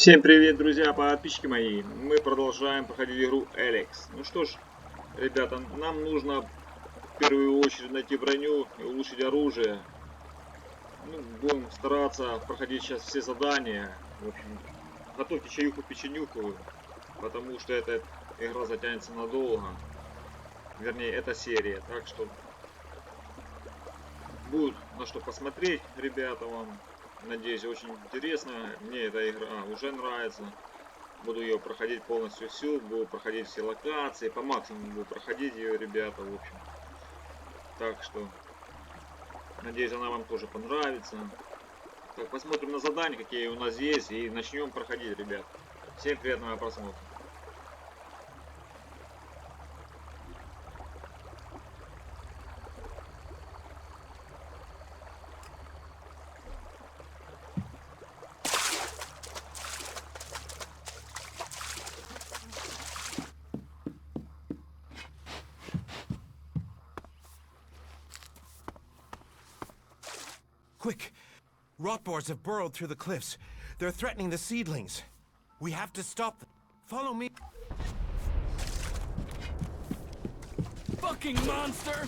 Всем привет, друзья, подписчики мои. Мы продолжаем проходить игру ELEX. Ну что ж, ребята, нам нужно в первую очередь найти броню и улучшить оружие. Ну, будем стараться проходить сейчас все задания. В общем, готовьте чаюху-печенюху, потому что эта игра затянется надолго. Вернее, эта серия. Так что будет на что посмотреть, ребята, вам. Надеюсь, очень интересно. Мне эта игра уже нравится. Буду ее проходить полностью всю, буду проходить все локации, по максимуму буду проходить ее, ребята, в общем. Так что, надеюсь, она вам тоже понравится. Так, посмотрим на задания, какие у нас есть, и начнем проходить, ребят. Всем приятного просмотра. Quick! Rotboars have burrowed through the cliffs. They're threatening the seedlings. We have to stop them. Follow me. Fucking monster!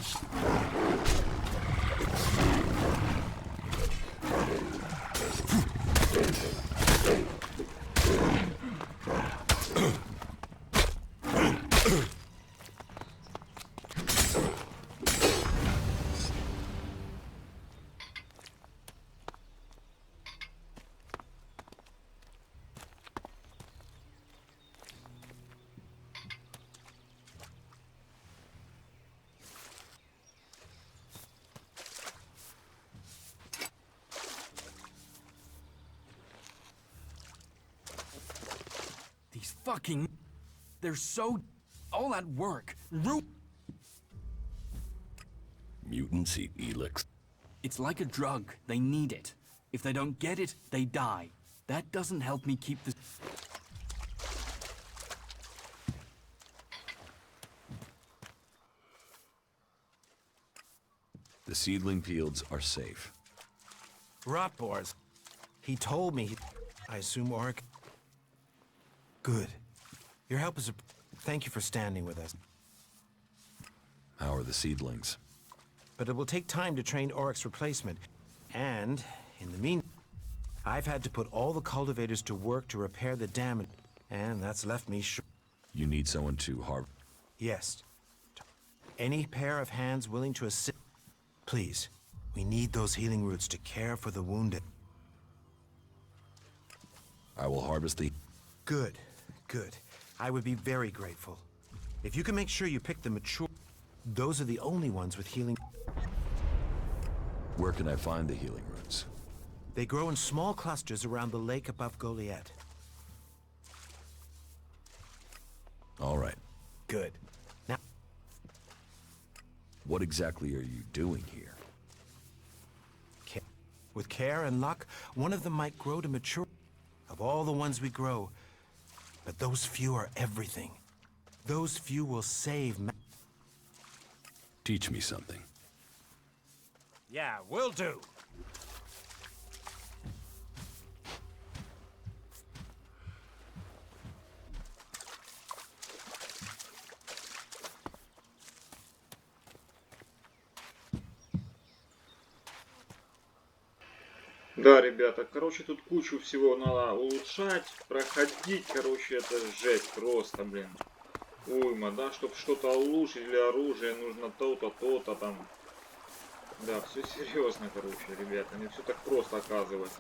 These fucking... They're so... all that work. Mutants eat ELEX. It's like a drug. They need it. If they don't get it, they die. That doesn't help me keep the... The seedling fields are safe. Rotboars. He told me... I assume Oric... Good. Your help is a... Thank you for standing with us. How are the seedlings? But it will take time to train Oric's replacement. And, in the meantime, I've had to put all the cultivators to work to repair the damage. And that's left me short. You need someone to harvest. Yes. Any pair of hands willing to assist... Please, we need those healing roots to care for the wounded. I will harvest the... Good, good. I would be very grateful. If you can make sure you pick the mature... Those are the only ones with healing... Where can I find the healing roots? They grow in small clusters around the lake above Goliath. All right. Good. Now... What exactly are you doing here? With care and luck, one of them might grow to mature. Of all the ones we grow, but those few are everything. Those few will save... Teach me something. Yeah, will do. Да, ребята, короче, тут кучу всего надо улучшать, проходить, короче, это жесть просто, блин. Уйма, да, чтобы что-то улучшить для оружия, нужно то-то, то-то там. Да, все серьезно, короче, ребята, не все так просто оказывается.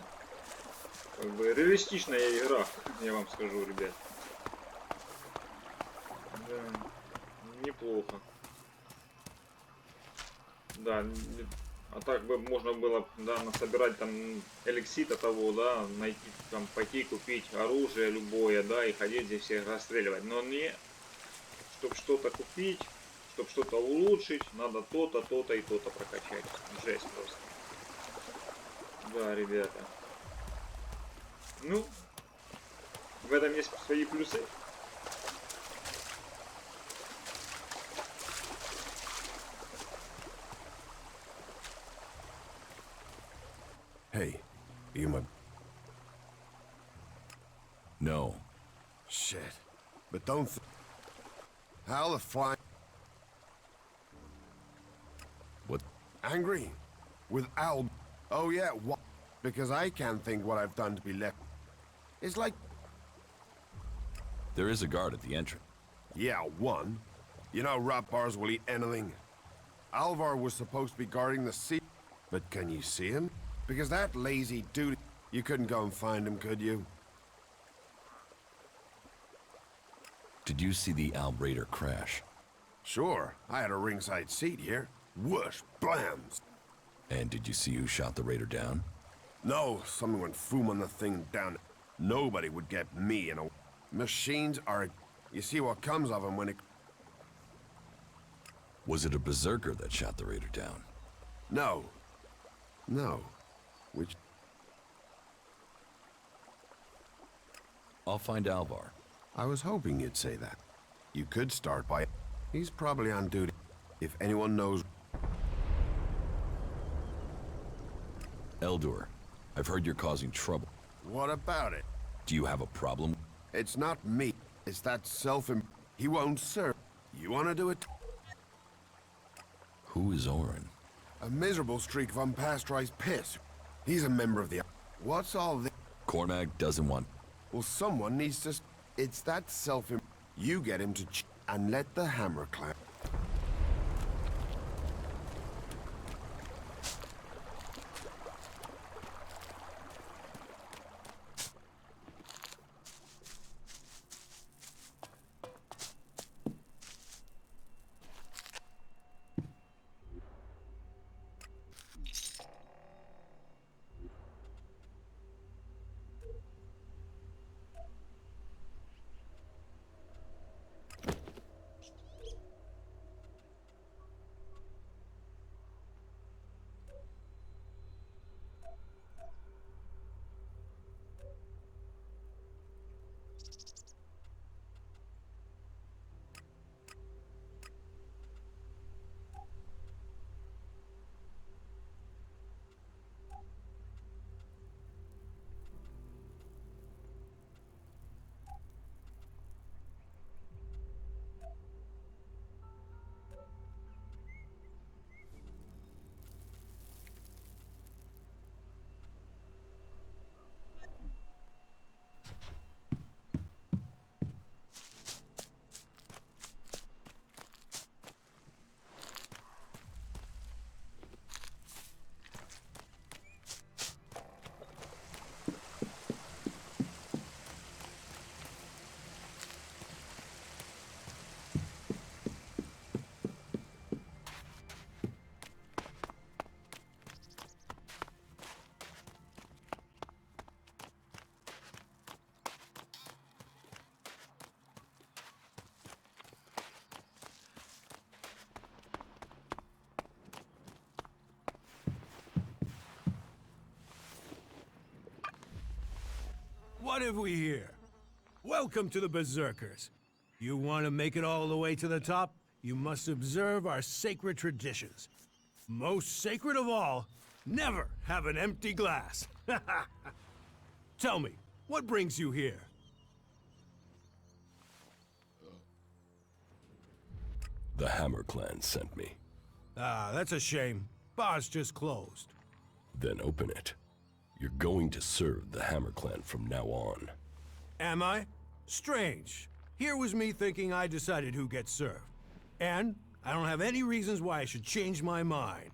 Как бы реалистичная игра, я вам скажу, ребят. Да, неплохо. Да, а так бы можно было, да, насобирать там эликсита того, да, найти там, пойти купить оружие любое, да, и ходить здесь всех расстреливать. Но не, чтобы что-то купить, чтобы что-то улучшить, надо то-то, то-то и то-то прокачать. Жесть просто. Да, ребята. Ну, в этом есть свои плюсы. Hey, you my... No. Shit. But don't how the fly... What? Angry? With Al... Oh yeah, what? Because I can't think what I've done to be left. It's like... There is a guard at the entrance. Yeah, one. You know rat bars will eat anything. Alvar was supposed to be guarding the sea. But can you see him? Because that lazy dude... You couldn't go and find him, could you? Did you see the Albrader crash? Sure. I had a ringside seat here. Whoosh, blams. And did you see who shot the raider down? No, someone went foom on the thing down. Nobody would get me in a... Machines are... You see what comes of them when it... Was it a berserker that shot the raider down? No. No. Which... I'll find Alvar. I was hoping you'd say that. You could start by... He's probably on duty. If anyone knows... Eldur, I've heard you're causing trouble. What about it? Do you have a problem? It's not me. It's that He won't serve. You want to do it? Who is Orin? A miserable streak of unpasteurized piss. He's a member of the... What's all this? Cormac doesn't want... Well, someone needs to... It's that You get him to and let the hammer clan... What have we here? Welcome to the Berserkers. You want to make it all the way to the top? You must observe our sacred traditions. Most sacred of all, never have an empty glass. Tell me, what brings you here? The Hammer Clan sent me. Ah, that's a shame. Bar's just closed. Then open it. You're going to serve the Hammer Clan from now on. Am I? Strange. Here was me thinking I decided who gets served. And I don't have any reasons why I should change my mind.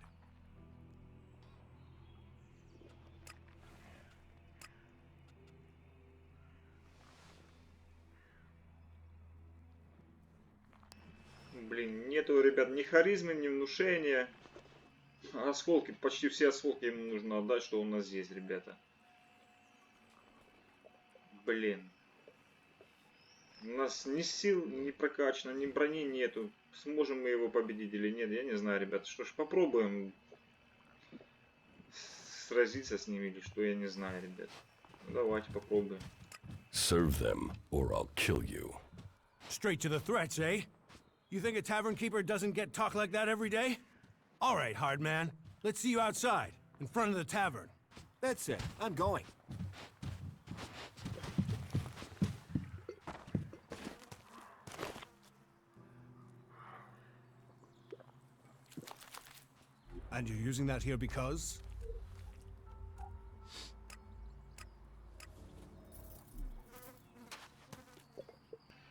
Блин, нету, ребят, ни харизмы, ни внушения. Осколки, почти все осколки ему нужно отдать, что у нас есть, ребята. Блин. У нас ни сил не прокачано, ни брони нету. Сможем мы его победить или нет, я не знаю, ребята. Что ж, попробуем сразиться с ними или что, я не знаю, ребят. Давайте попробуем. Serve them, or I'll kill you. Straight to the threats, eh? You think a tavern keeper doesn't get talk like that every day? All right, hard man. Let's see you outside, in front of the tavern. That's it. I'm going. And you're using that here because?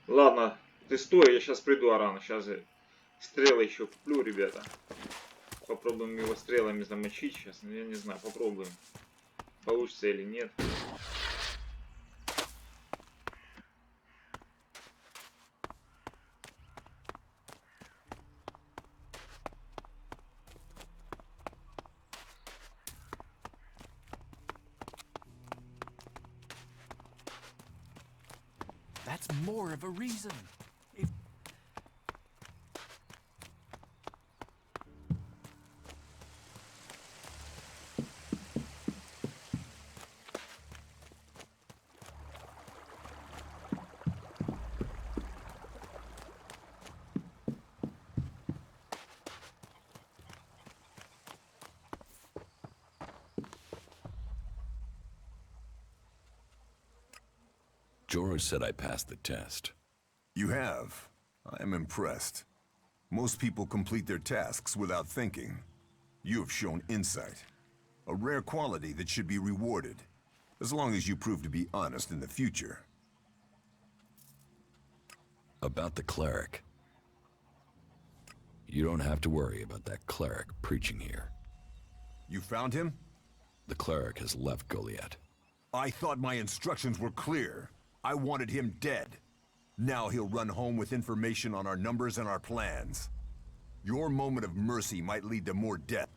Ладно, ты стой, я сейчас приду, Аран. Сейчас стрелы еще куплю, ребята. Попробуем его стрелами замочить сейчас. Ну, я не знаю, попробуем. Получится или нет. That's more of a reason. If George said I passed the test. You have. I am impressed. Most people complete their tasks without thinking. You have shown insight. A rare quality that should be rewarded, as long as you prove to be honest in the future. About the cleric. You don't have to worry about that cleric preaching here. You found him? The cleric has left Goliath. I thought my instructions were clear. I wanted him dead. Now he'll run home with information on our numbers and our plans. Your moment of mercy might lead to more death.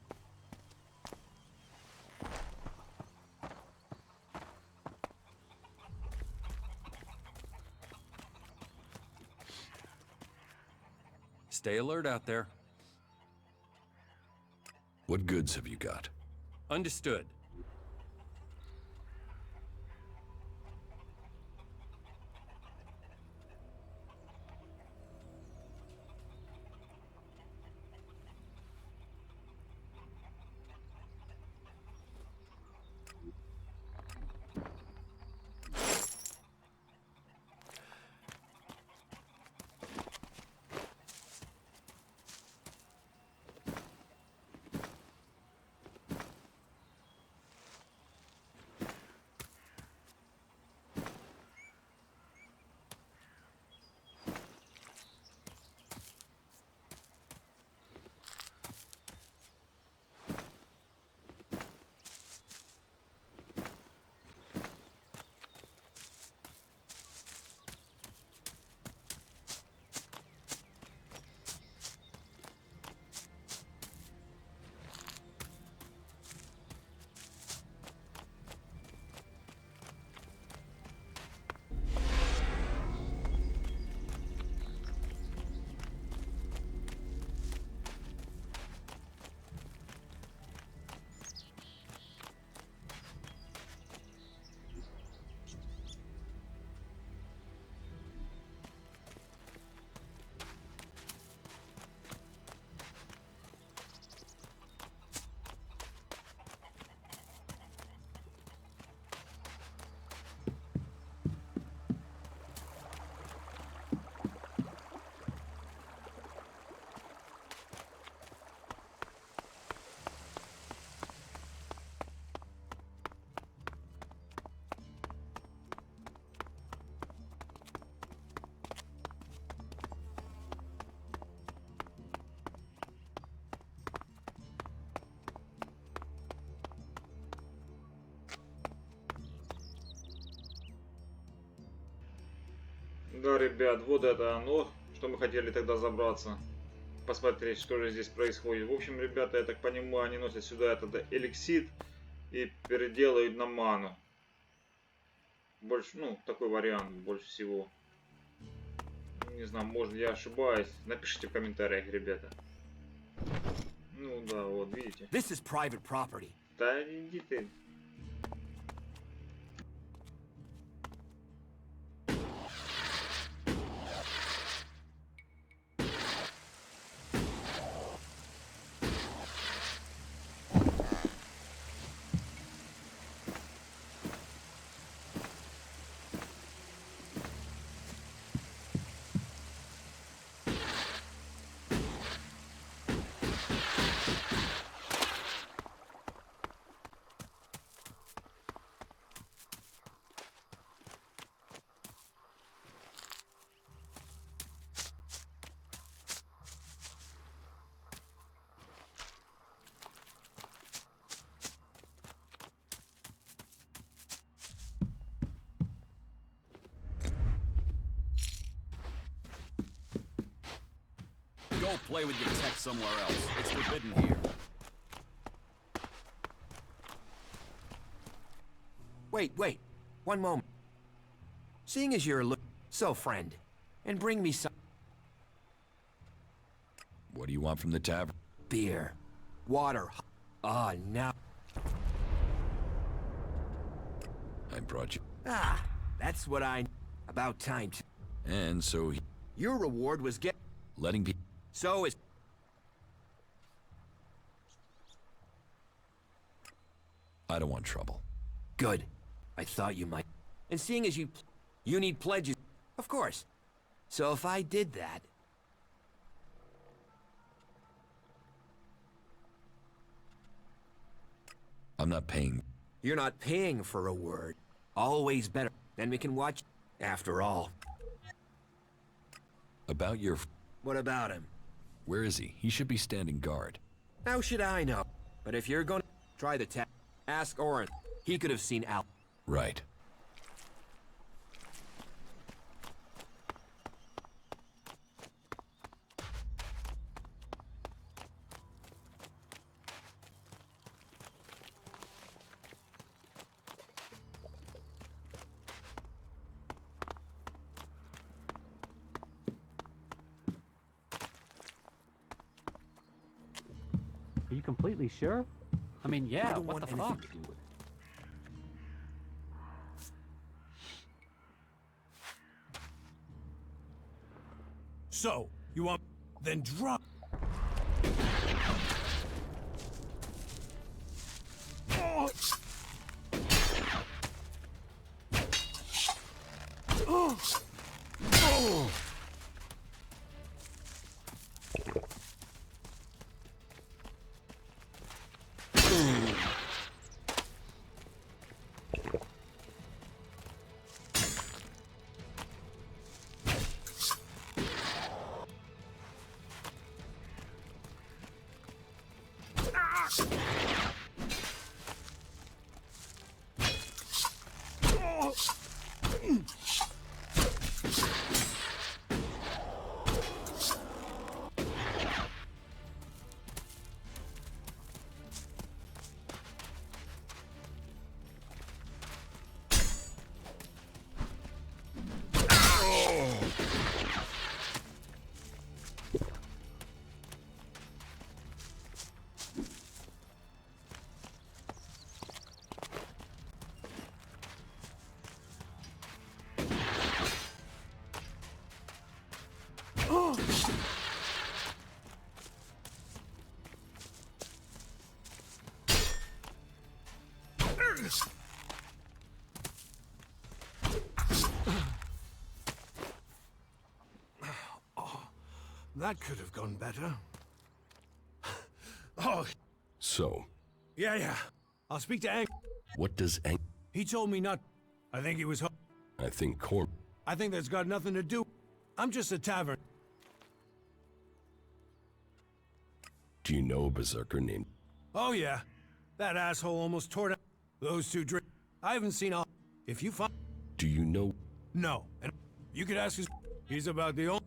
Stay alert out there. What goods have you got? Understood. Да, ребят, вот это оно, что мы хотели тогда забраться. Посмотреть, что же здесь происходит. В общем, ребята, я так понимаю, они носят сюда этот эликсид и переделают на ману. Больше, ну, такой вариант больше всего. Не знаю, может я ошибаюсь. Напишите в комментариях, ребята. Ну да, вот, видите. this is private property. Да иди ты. Go play with your tech somewhere else. It's forbidden here. Wait. One moment. Seeing as you're so friend, and bring me some What do you want from the tavern? beer, water. Ah, now. I brought you. Ah, that's what I. About time. And so Your reward was letting people. So is. I don't want trouble. Good. I thought you might. And seeing as you need pledges, of course. So if I did that, I'm not paying. you're not paying for a word. Always better. Then we can watch. After all, About your. what about him? Where is he? He should be standing guard. How should I know? But if you're gonna try the test, ask Oren. He could have seen Al. Right. Are you completely sure? I mean, yeah, don't what want the anything fuck? to do with it. So, you want... Then drop... Oh! Oh! Oh! That could have gone better. Oh, So, yeah. I'll speak to Ang. what does He told me not... I think he was... I think Corm. I think that's got nothing to do... I'm just a tavern. Do you know a berserker named? Oh, yeah. That asshole almost tore down... Those two drink... I haven't seen all... If you find... Do you know? No. And you could ask his... He's about the only...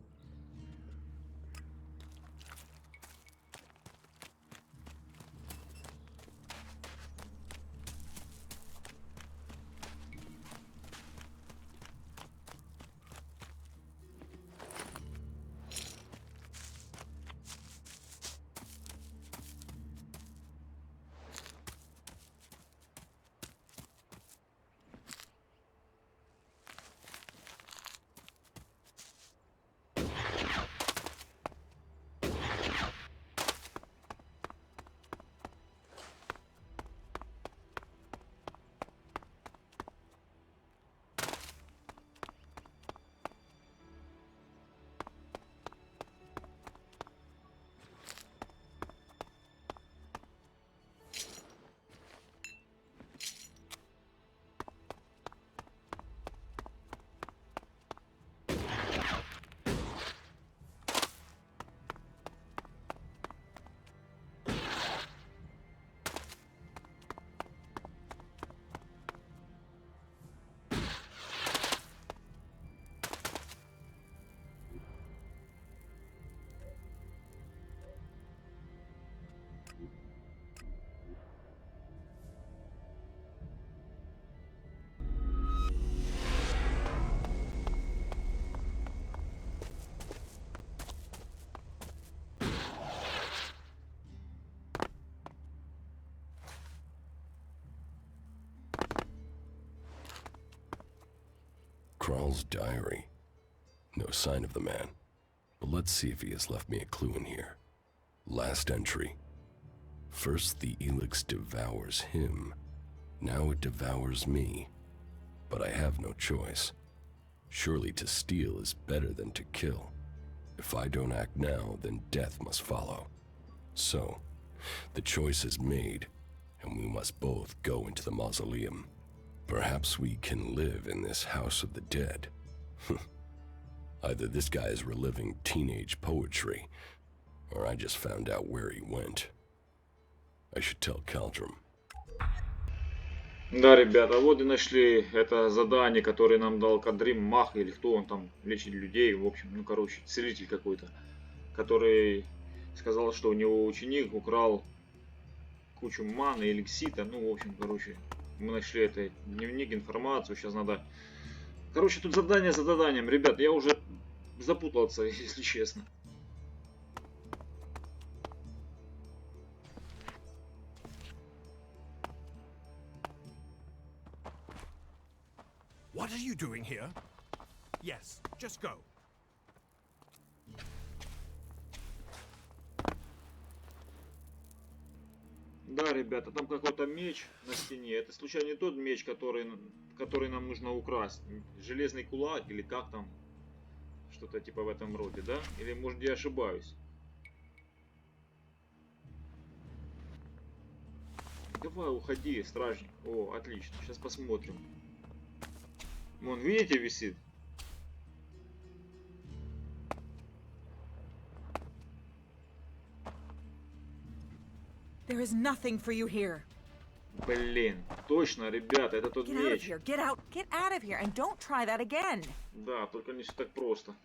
Kral's diary. No sign of the man. But let's see if he has left me a clue in here. Last entry. First the ELEX devours him. Now it devours me. But I have no choice. Surely to steal is better than to kill. If I don't act now, then death must follow. So, the choice is made, and we must both go into the mausoleum. Perhaps we can live in this house of the dead. Either this guy is reliving teenage poetry, or I just found out where he went. I should tell Caldrum. Да, ребята, вот и нашли это задание, которое нам дал Кадрим Мах, или кто он там, лечит людей, в общем, ну, короче, целитель какой-то, который сказал, что у него ученик украл кучу маны, эликсита, ну, в общем, короче, мы нашли это дневник, информацию, сейчас надо... Короче, тут задание за заданием, ребят, я уже запутался, если честно. What are you doing here? Yes, just go. Да, ребята, там какой-то меч на стене. Это случайно не тот меч, который нам нужно украсть? Железный кулак или как там? Что-то типа в этом роде, да? Или может я ошибаюсь? Давай, уходи, стражник. О, отлично. Сейчас посмотрим. Вон, видите, висит? There is nothing for you here. Блин, точно, ребята, это тот Get out of меч. here. Get out. Get out of here and don't try that again. Да, только не все так просто.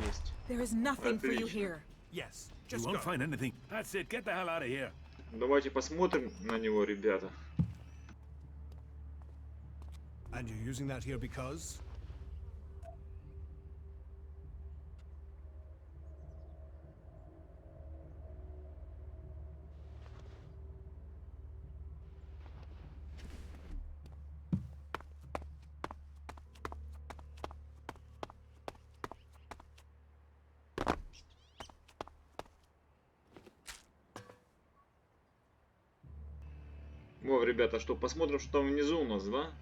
Есть. There is nothing for you Отлично. here. Yes, You just won't go. find anything. That's it. Get the hell out of here. Давайте посмотрим на него, ребята. And you're using that here because? Во, ребята, что, посмотрим, что там внизу у нас, да?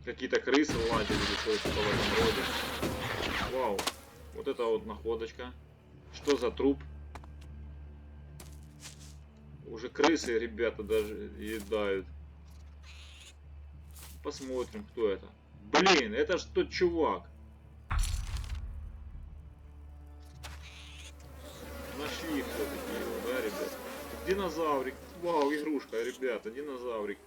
Какие-то крысы лазят или что-то типа в этом роде. Вау, вот это вот находочка. Что за труп? Уже крысы, ребята, даже едают. Посмотрим, кто это. Блин, это ж тот чувак. Нашли все-таки его, да, ребята? Динозаврик. Вау, игрушка, ребята, динозаврик.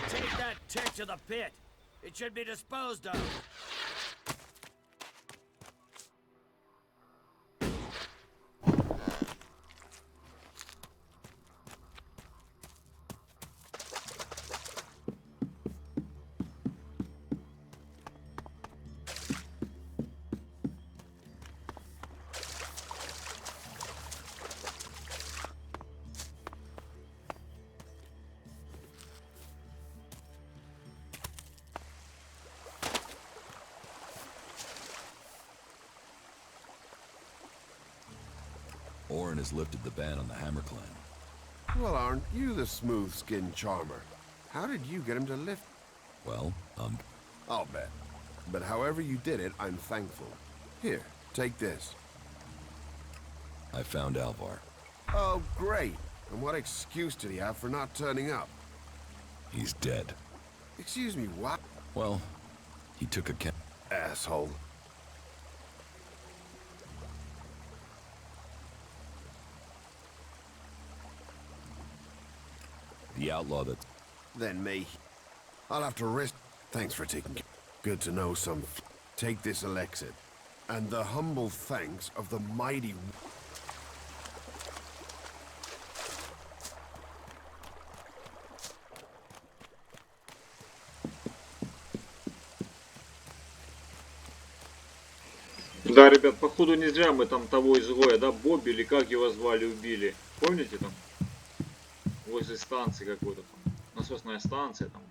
Take that tick to the pit. It should be disposed of. Orin has lifted the ban on the Hammer Clan. Well, aren't you the smooth-skinned charmer? How did you get him to lift? Well, I'll bet. But however you did it, I'm thankful. Here, take this. I found Alvar. Oh, great. And what excuse did he have for not turning up? He's dead. Excuse me, what? Well, he took a Asshole. The outlaw that... Then me. I'll have to risk... Thanks for taking care. Good to know some... Take this Elexit. And the humble thanks of the mighty... Да, ребят, походу не зря мы там того изгоя, да, Бобби или как его звали, убили. Помните там? Возле станции какой-то там. Насосная станция там.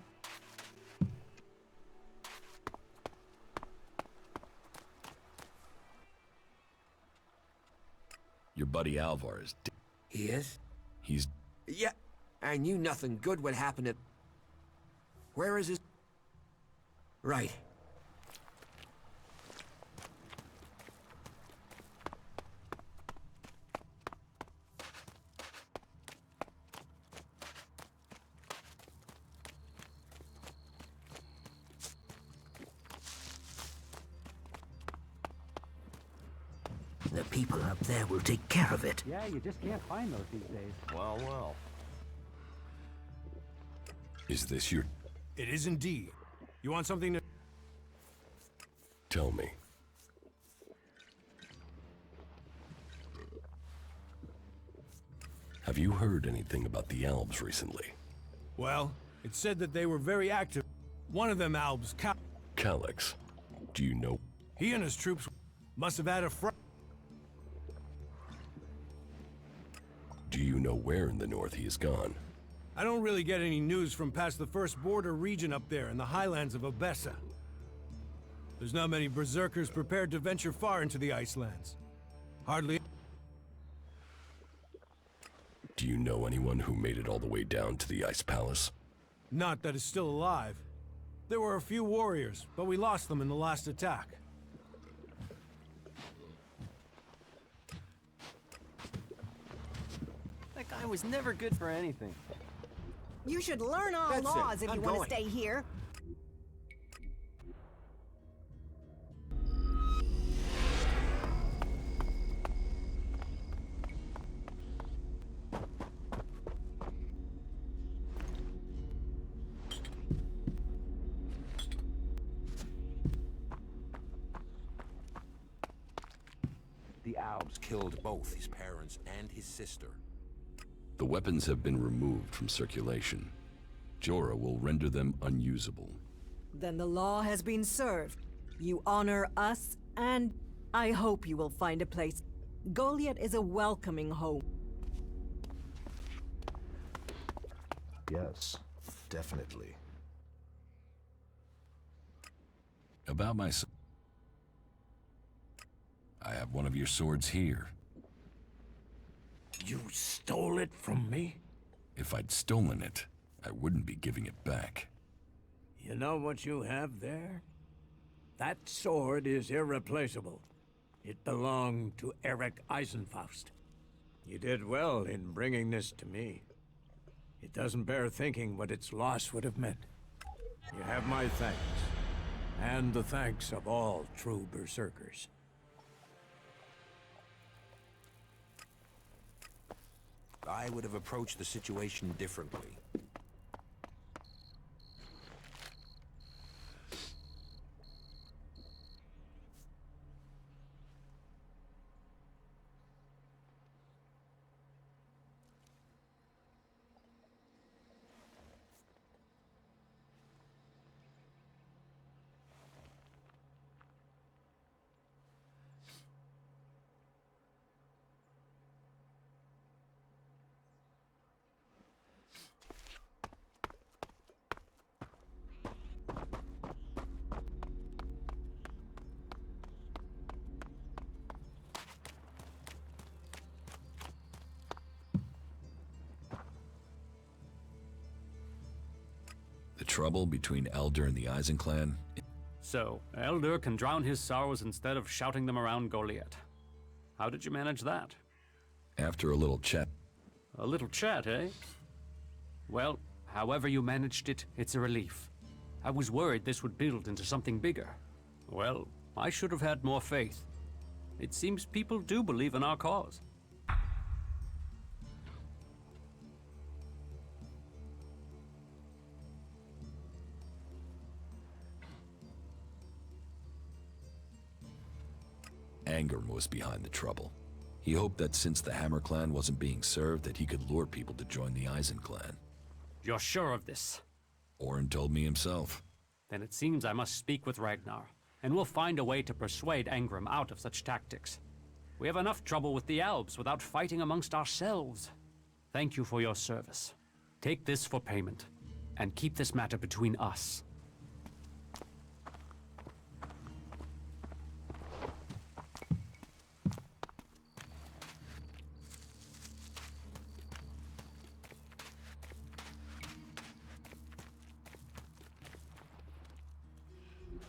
Your buddy Alvar is dead. He is? He's... Yeah, I knew nothing good would happen at... Where is his... Right. The people up there will take care of it. Yeah, you just can't find those these days. Well, well. Is this your... It is indeed. You want something to... Tell me. Have you heard anything about the Albs recently? Well, it said that they were very active. One of them Albs, Calyx. Do you know... He and his troops must have had a Do you know where in the north he has gone? I don't really get any news from past the first border region up there in the highlands of Obessa. There's not many berserkers prepared to venture far into the Icelands. Hardly... Do you know anyone who made it all the way down to the Ice Palace? Not that is still alive. There were a few warriors, but we lost them in the last attack. That guy was never good for anything. You should learn our That's laws it. if I'm you want going. to stay here. The Albs killed both his parents and his sister. The weapons have been removed from circulation. Jorah will render them unusable. Then the law has been served. You honor us, and I hope you will find a place. Goliath is a welcoming home. Yes, definitely. About my... I have one of your swords here. You stole it from me? If I'd stolen it, I wouldn't be giving it back. You know what you have there? That sword is irreplaceable. It belonged to Eric Eisenfaust. You did well in bringing this to me. It doesn't bear thinking what its loss would have meant. You have my thanks, and the thanks of all true berserkers. I would have approached the situation differently. The trouble between Elder and the Eisenclan? So, Elder can drown his sorrows instead of shouting them around Goliath. How did you manage that? After a little chat. A little chat, eh? Well, however you managed it, it's a relief. I was worried this would build into something bigger. Well, I should have had more faith. It seems people do believe in our cause. Angrim was behind the trouble. He hoped that since the Hammer clan wasn't being served, that he could lure people to join the Eisen clan. You're sure of this? Orin told me himself. Then it seems I must speak with Ragnar, and we'll find a way to persuade Angrim out of such tactics. We have enough trouble with the elves without fighting amongst ourselves. Thank you for your service. Take this for payment, and keep this matter between us.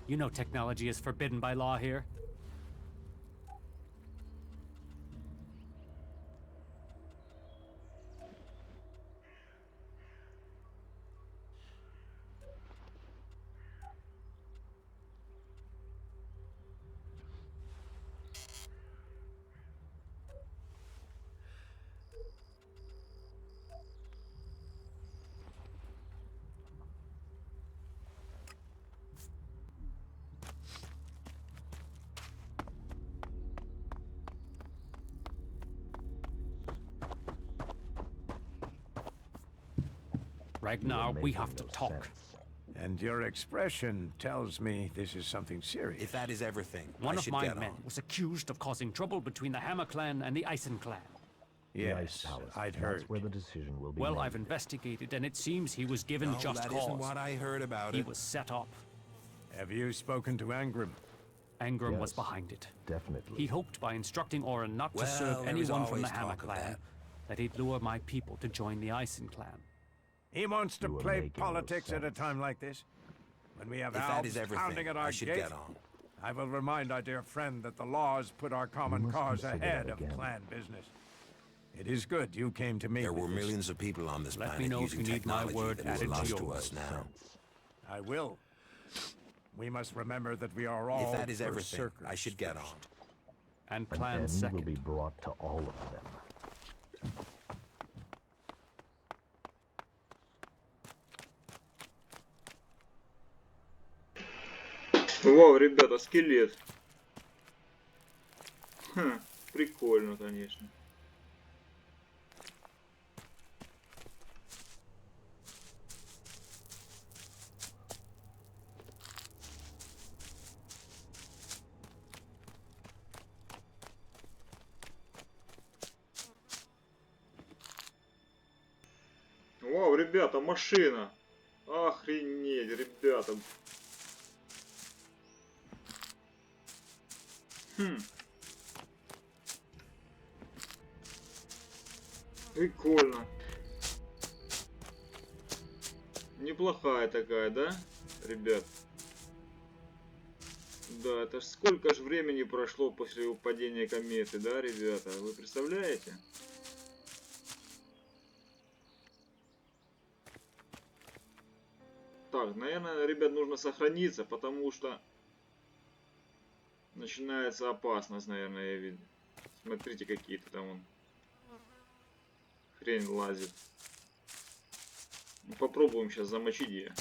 You know technology is forbidden by law here. Ragnar, we have to talk. And your expression tells me this is something serious. If that is everything, One I of should my get men on. was accused of causing trouble between the Hammer clan and the Eisen clan. Yes, I'd heard. That's where the decision will be Well, made. I've investigated, and it seems he was given No, just that cause. isn't what I heard about He it. was set up. Have you spoken to Angrim? Angrim was Yes, behind it. Definitely. He hoped by instructing Orin not to Well, serve there is anyone from the always Hammer talk of clan, that he'd lure my people to join the Eisen clan. He wants to You are play making no politics at a sense. time like this? When we have If that elves is everything, pounding at our I should gate? get on. I will remind our dear friend that the laws put our common must cause consider ahead that of again. clan business. It is good you came to me. There with were this. millions of people on this Let me planet know if using you need my technology word that is added to lost to yours. us now. I will. We must remember that we are all If that is everything, berserkers I should get on. And An clan end second. will be brought to all of them. Вау, ребята, скелет. Ха, прикольно, конечно. Вау, ребята, машина. Охренеть, ребята. Прикольно. Неплохая такая, да, ребят? Да, это ж сколько ж времени прошло после упадения кометы, да, ребята? Вы представляете? Так, наверное, ребят, нужно сохраниться, потому что начинается опасность, наверное, я вижу. Смотрите, какие-то там вон хрень лазит. Ну, попробуем сейчас замочить ее.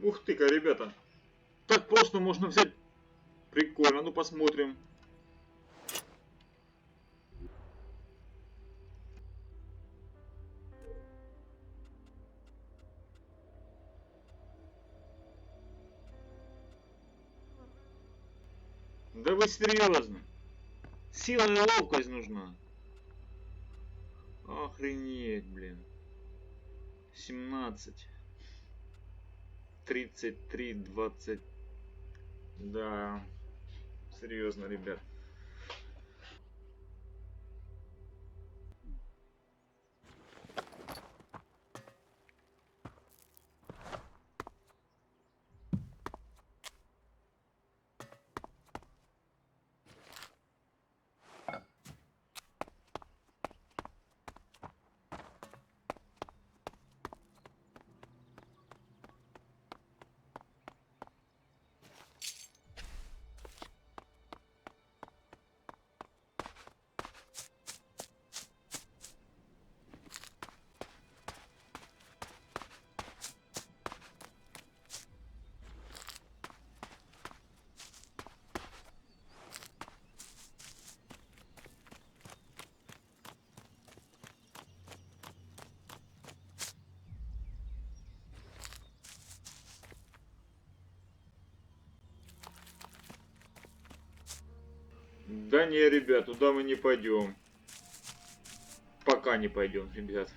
Ух ты-ка, ребята. Так просто можно взять. Прикольно, ну посмотрим. Да вы серьезно? Сила и ловкость нужна. Охренеть, блин. 17. 33, 20. Да. Серьезно, ребят. Да не, ребят, туда мы не пойдем. Пока не пойдем, ребят.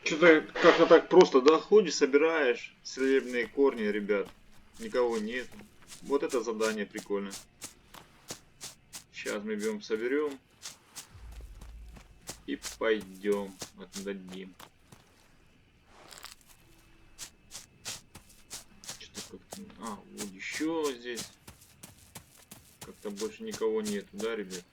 Что-то как-то так просто, да, ходишь, собираешь целебные корни, ребят. Никого нет. Вот это задание прикольно. Сейчас мы берем, соберем. И пойдем, отдадим. Что-то как-то... А, вот еще здесь. Как-то больше никого нету, да, ребят?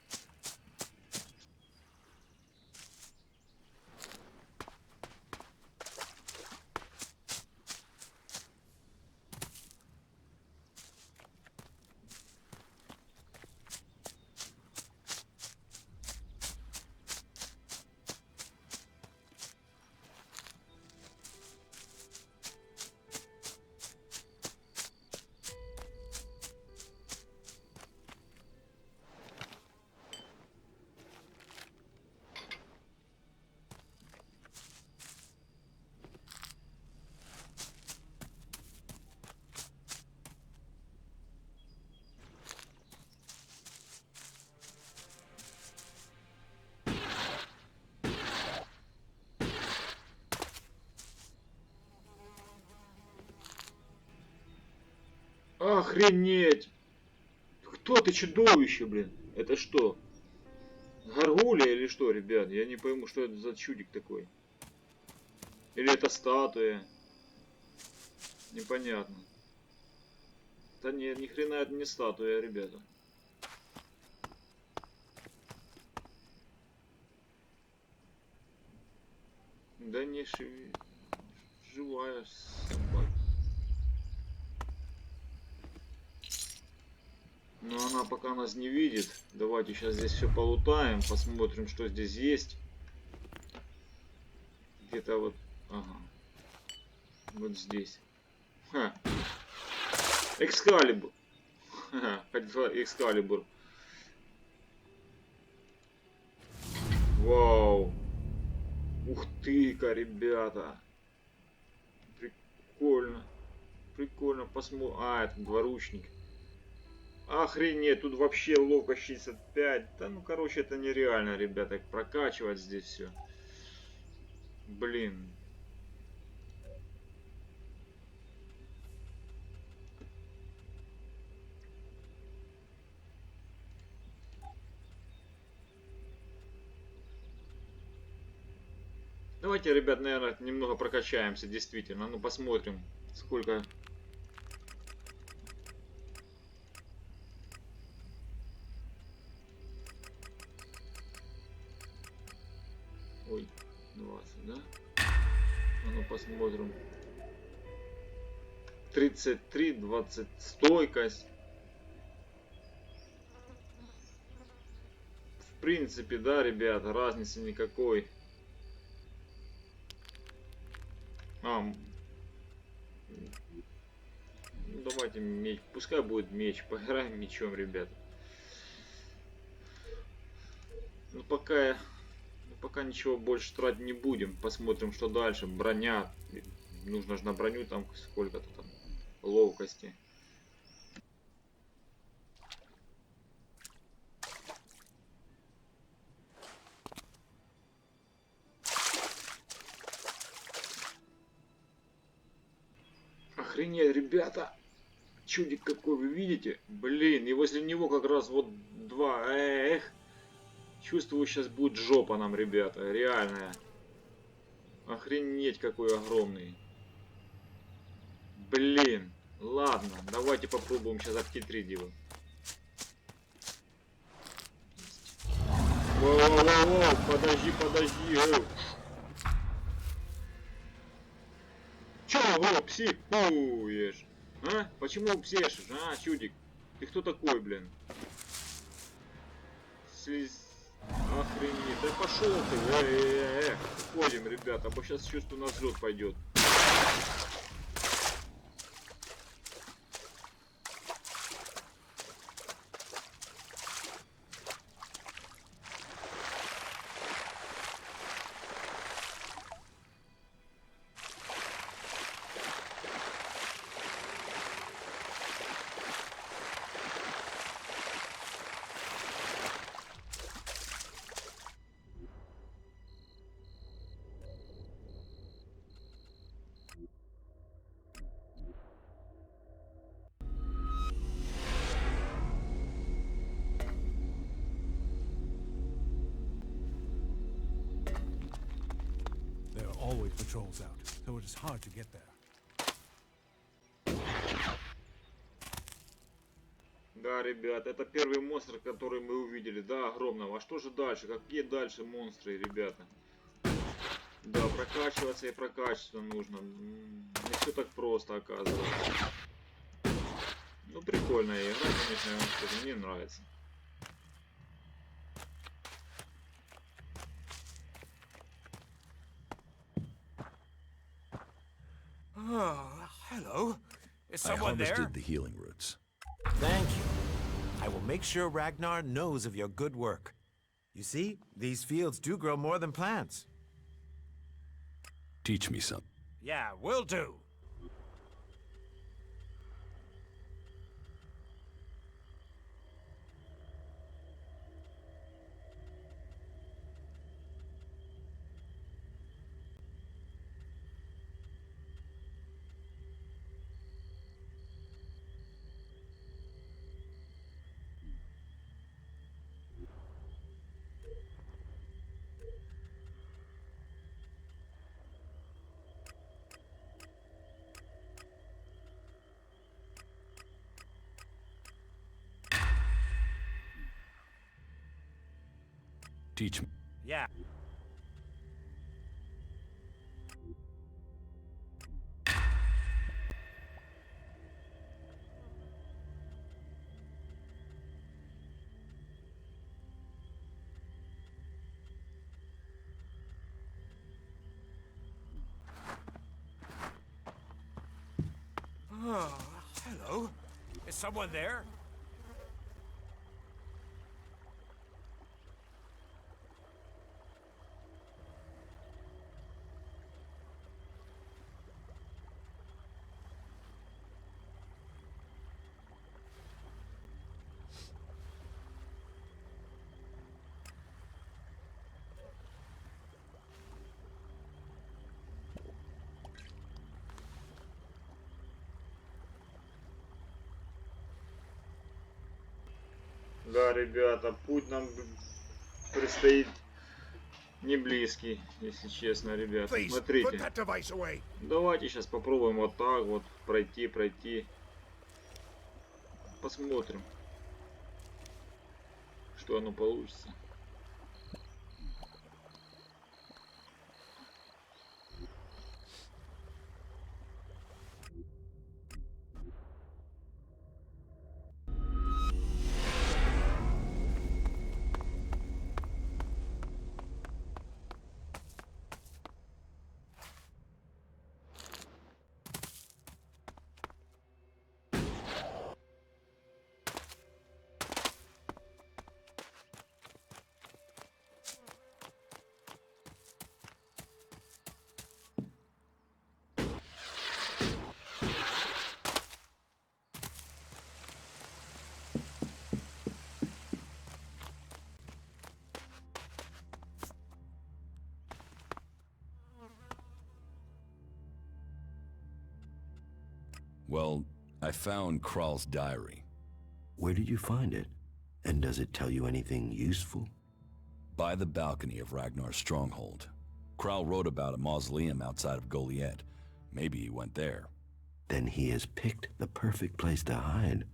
Охренеть! Кто ты, чудовище, блин? Это что? Горгулья или что, ребят? Я не пойму, что это за чудик такой. Или это статуя? Непонятно. Да нет, ни хрена это не статуя, ребята. Да не живая собака. Но она пока нас не видит. Давайте сейчас здесь все полутаем, посмотрим, что здесь есть. Где-то вот... Ага. Вот здесь. Ха. Экскалибур. Ха. Экскалибур. Вау. Ух ты-ка, ребята. Прикольно. Прикольно, посмотрим. А, это двуручник. Охренеть, тут вообще ловкость 65. Да ну, короче, это нереально, ребята, прокачивать здесь все. Блин. Давайте, ребят, наверное, немного прокачаемся, действительно. Ну, посмотрим, сколько... Ой, 20, да? А ну, посмотрим. 33, 20, стойкость. В принципе, да, ребята, разницы никакой. Ну, давайте меч. Пускай будет меч. Поиграем мечом, ребята. Ну, пока ничего больше тратить не будем. Посмотрим, что дальше. Броня. Нужно же на броню там сколько-то там ловкости. Охренеть, ребята. Чудик какой, вы видите? Блин, и возле него как раз вот два. Эх. Чувствую, сейчас будет жопа нам, ребята. Реальная. Охренеть, какой огромный. Блин. Ладно, давайте попробуем сейчас обхитрить его. Воу-воу-воу, подожди. Чего психуешь? А? Почему псешишь? А, чудик? Ты кто такой, блин? Охренеть. Да пошел ты. Уходим, ребята, а то сейчас чувствую, на взлет пойдет. There are always patrols out, so it is hard to get there. Да, ребят, это первый монстр, который мы увидели. Да, огромного. А что же дальше? Какие дальше монстры, ребята? Да, прокачиваться и прокачиваться нужно. Не все так просто, оказывается. Ну, прикольная игра, конечно, я вам скажу, мне нравится. Oh, hello. Is I someone there? harvested the healing roots. Thank you. I will make sure Ragnar knows of your good work. You see, these fields do grow more than plants. Teach me some. Yeah, will do. Teach me. Yeah. Oh, hello. Is someone there? Да, ребята, путь нам предстоит не близкий, если честно, ребята. Смотрите. Давайте сейчас попробуем вот так вот пройти. Посмотрим, что оно получится. Well, I found Kral's diary. Where did you find it? And does it tell you anything useful? By the balcony of Ragnar's stronghold. Kral wrote about a mausoleum outside of Goliet. Maybe he went there. Then he has picked the perfect place to hide.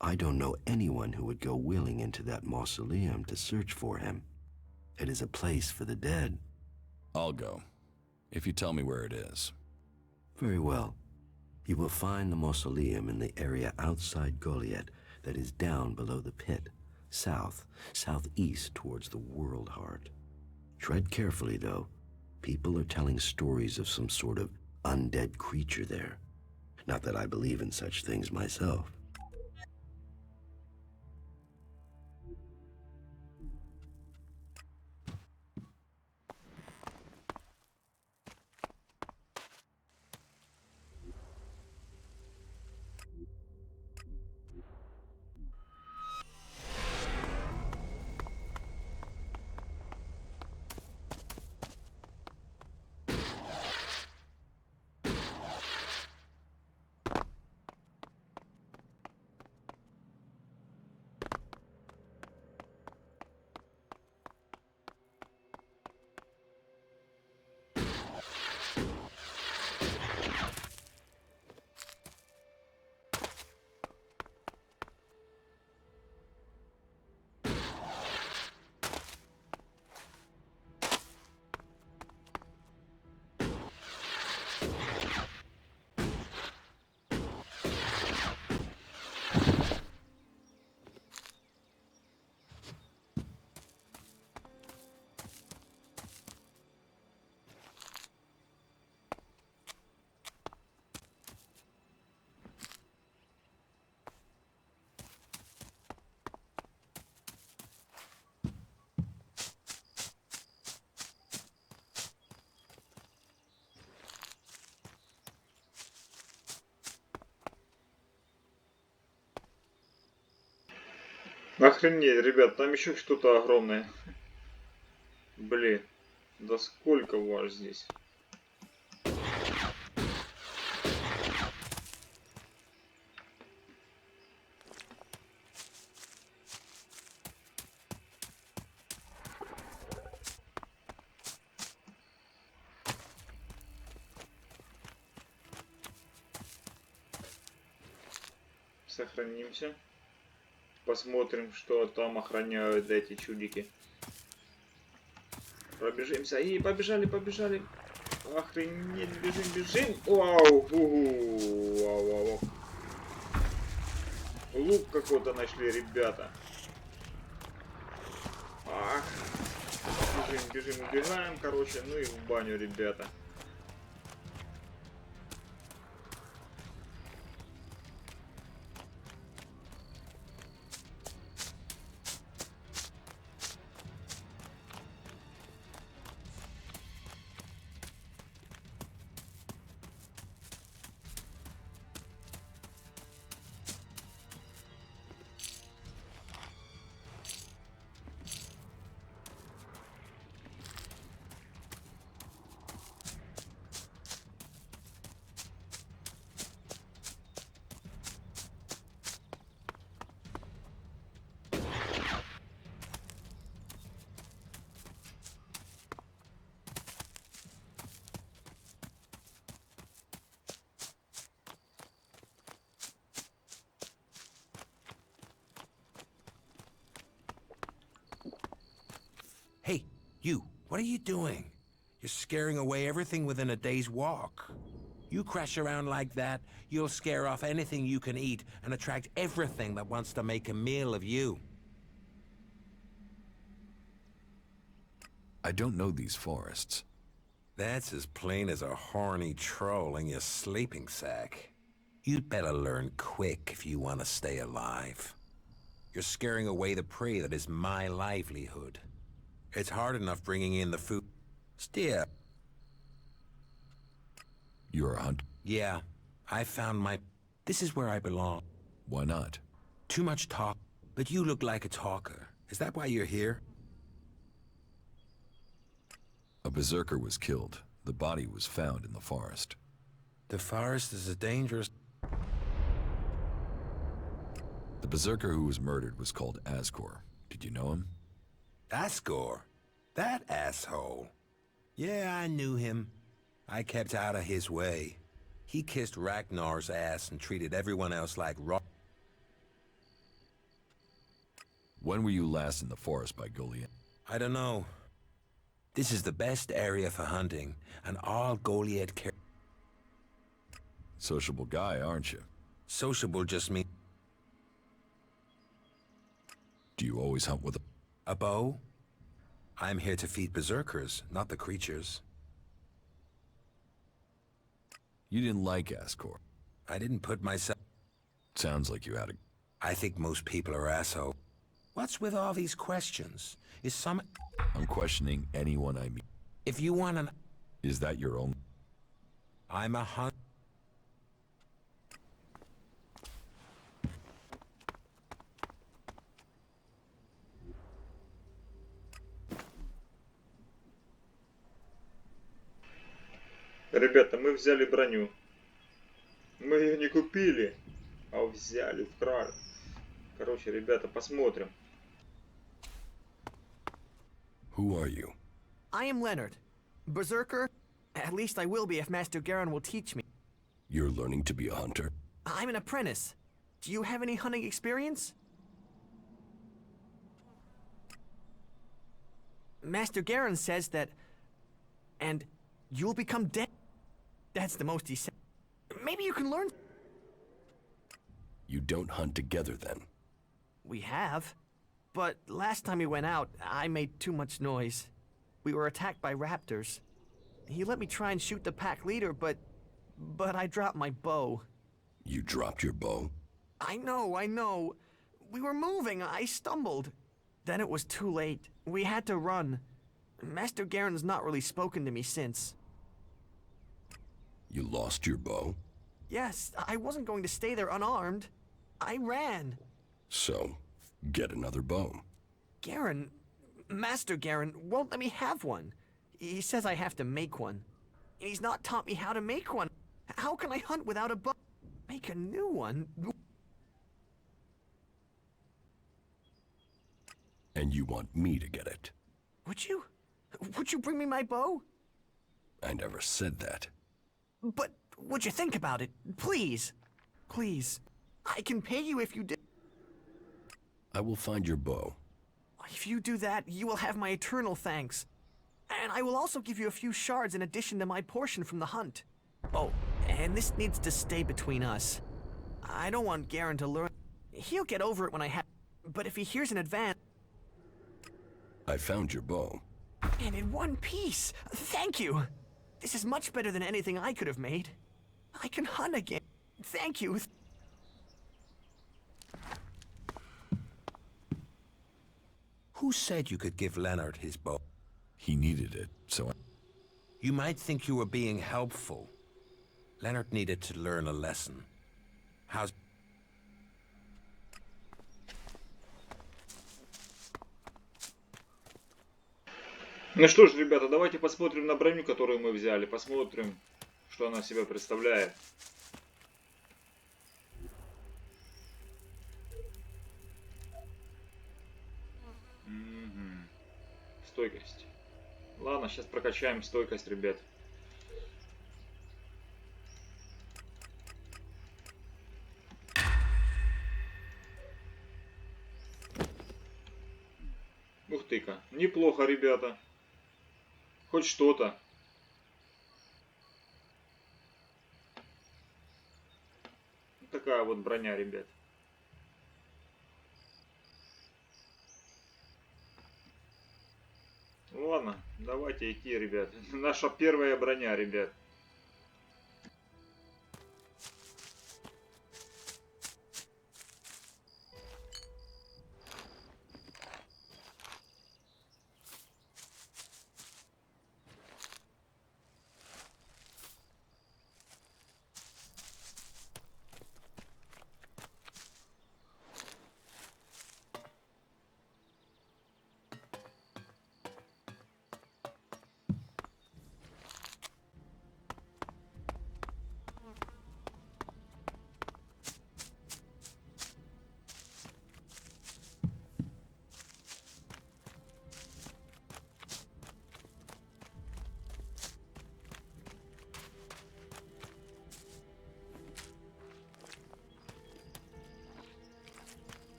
I don't know anyone who would go willing into that mausoleum to search for him. It is a place for the dead. I'll go, if you tell me where it is. Very well. You will find the mausoleum in the area outside Goliet that is down below the pit, southeast towards the World Heart. Tread carefully, though. People are telling stories of some sort of undead creature there. Not that I believe in such things myself. Охренеть, ребят, там еще что-то огромное. Блин, да сколько вас здесь? Сохранимся. Посмотрим, что там охраняют эти чудики. Пробежимся. И побежали. Охренеть, бежим. Вау, вау. Лук какой-то нашли, ребята. Ах. Бежим, убегаем, короче. Ну и в баню, ребята. You, what are you doing? You're scaring away everything within a day's walk. You crash around like that, you'll scare off anything you can eat and attract everything that wants to make a meal of you. I don't know these forests. That's as plain as a horny troll in your sleeping sack. You'd better learn quick if you want to stay alive. You're scaring away the prey that is my livelihood. It's hard enough bringing in the food. Steer. You're a hunter? Yeah, I found my... This is where I belong. Why not? Too much talk, but you look like a talker. Is that why you're here? A berserker was killed. The body was found in the forest. The forest is a dangerous... The berserker who was murdered was called Asgore. Did you know him? Asgore? That asshole. Yeah, I knew him. I kept out of his way. He kissed Ragnar's ass and treated everyone else like When were you last in the forest by Goliath? I don't know. This is the best area for hunting, and all Goliath care. Sociable guy, aren't you? Sociable just means... Do you always hunt with a bow? I'm here to feed berserkers, not the creatures. You didn't like Asgore. I didn't put myself... Sounds like you had a... I think most people are assholes. What's with all these questions? Is some... I'm questioning anyone I meet. If you want an... Is that your own... I'm a hunt... Ребята, мы взяли броню. Мы ее не купили, а взяли, вкрали. Короче, ребята, посмотрим. Who are you? I am Leonard. Berserker? At least I will be if Master Garen will teach me. You're learning to be a hunter? I'm an apprentice. Do you have any hunting experience? Master Garen says that... And you'll become dead. That's the most he said. Maybe you can learn... You don't hunt together then? We have. But last time we went out, I made too much noise. We were attacked by raptors. He let me try and shoot the pack leader, but I dropped my bow. You dropped your bow? I know. We were moving. I stumbled. Then it was too late. We had to run. Master Garen's not really spoken to me since. You lost your bow? Yes, I wasn't going to stay there unarmed. I ran. So, get another bow. Garen, Master Garen, won't let me have one. He says I have to make one. And he's not taught me how to make one. How can I hunt without a bow? Make a new one? And you want me to get it? Would you? Would you bring me my bow? I never said that. But would you think about it? Please. Please. I can pay you if you did. I will find your bow. If you do that, you will have my eternal thanks. And I will also give you a few shards in addition to my portion from the hunt. Oh, and this needs to stay between us. I don't want Garen to learn. He'll get over it when I have... But if he hears in advance... I found your bow. And in one piece. Thank you. This is much better than anything I could have made. I can hunt again. Thank you. Who said you could give Leonard his bow? He needed it, so I... You might think you were being helpful. Leonard needed to learn a lesson. How's... Ну что ж, ребята, давайте посмотрим на броню, которую мы взяли. Посмотрим, что она себя представляет. Стойкость. Ладно, сейчас прокачаем стойкость, ребят. Ух ты-ка. Неплохо, ребята. Хоть что-то. Такая вот броня, ребят. Ладно, давайте идти, ребят. Наша первая броня, ребят.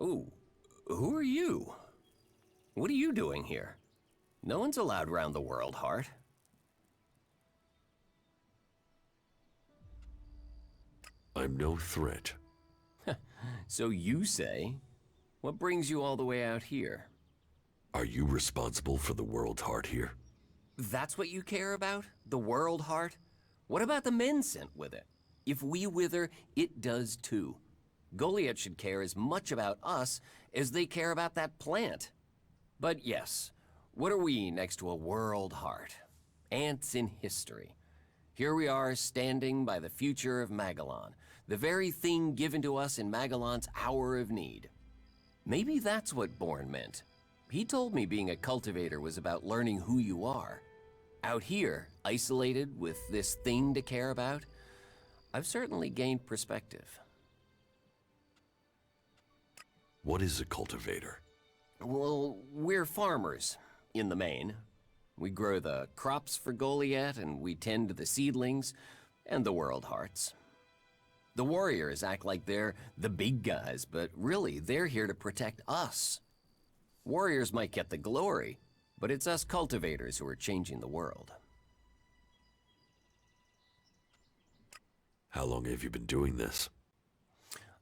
Ooh, who are you? What are you doing here? No one's allowed round the world, Hart. I'm no threat. So you say. What brings you all the way out here? Are you responsible for the world, Hart, here? That's what you care about? The world, Hart? What about the men sent with it? If we wither, it does too. Goliath should care as much about us as they care about that plant. But yes, what are we next to a world, Hart? Ants in history. Here we are standing by the future of Magellan, the very thing given to us in Magellan's hour of need. Maybe that's what Bourne meant. He told me being a cultivator was about learning who you are. Out here, isolated with this thing to care about, I've certainly gained perspective. What is a cultivator? Well, we're farmers, in the main. We grow the crops for Goliath, and we tend to the seedlings and the world hearts. The warriors act like they're the big guys, but really, they're here to protect us. Warriors might get the glory, but it's us cultivators who are changing the world. How long have you been doing this?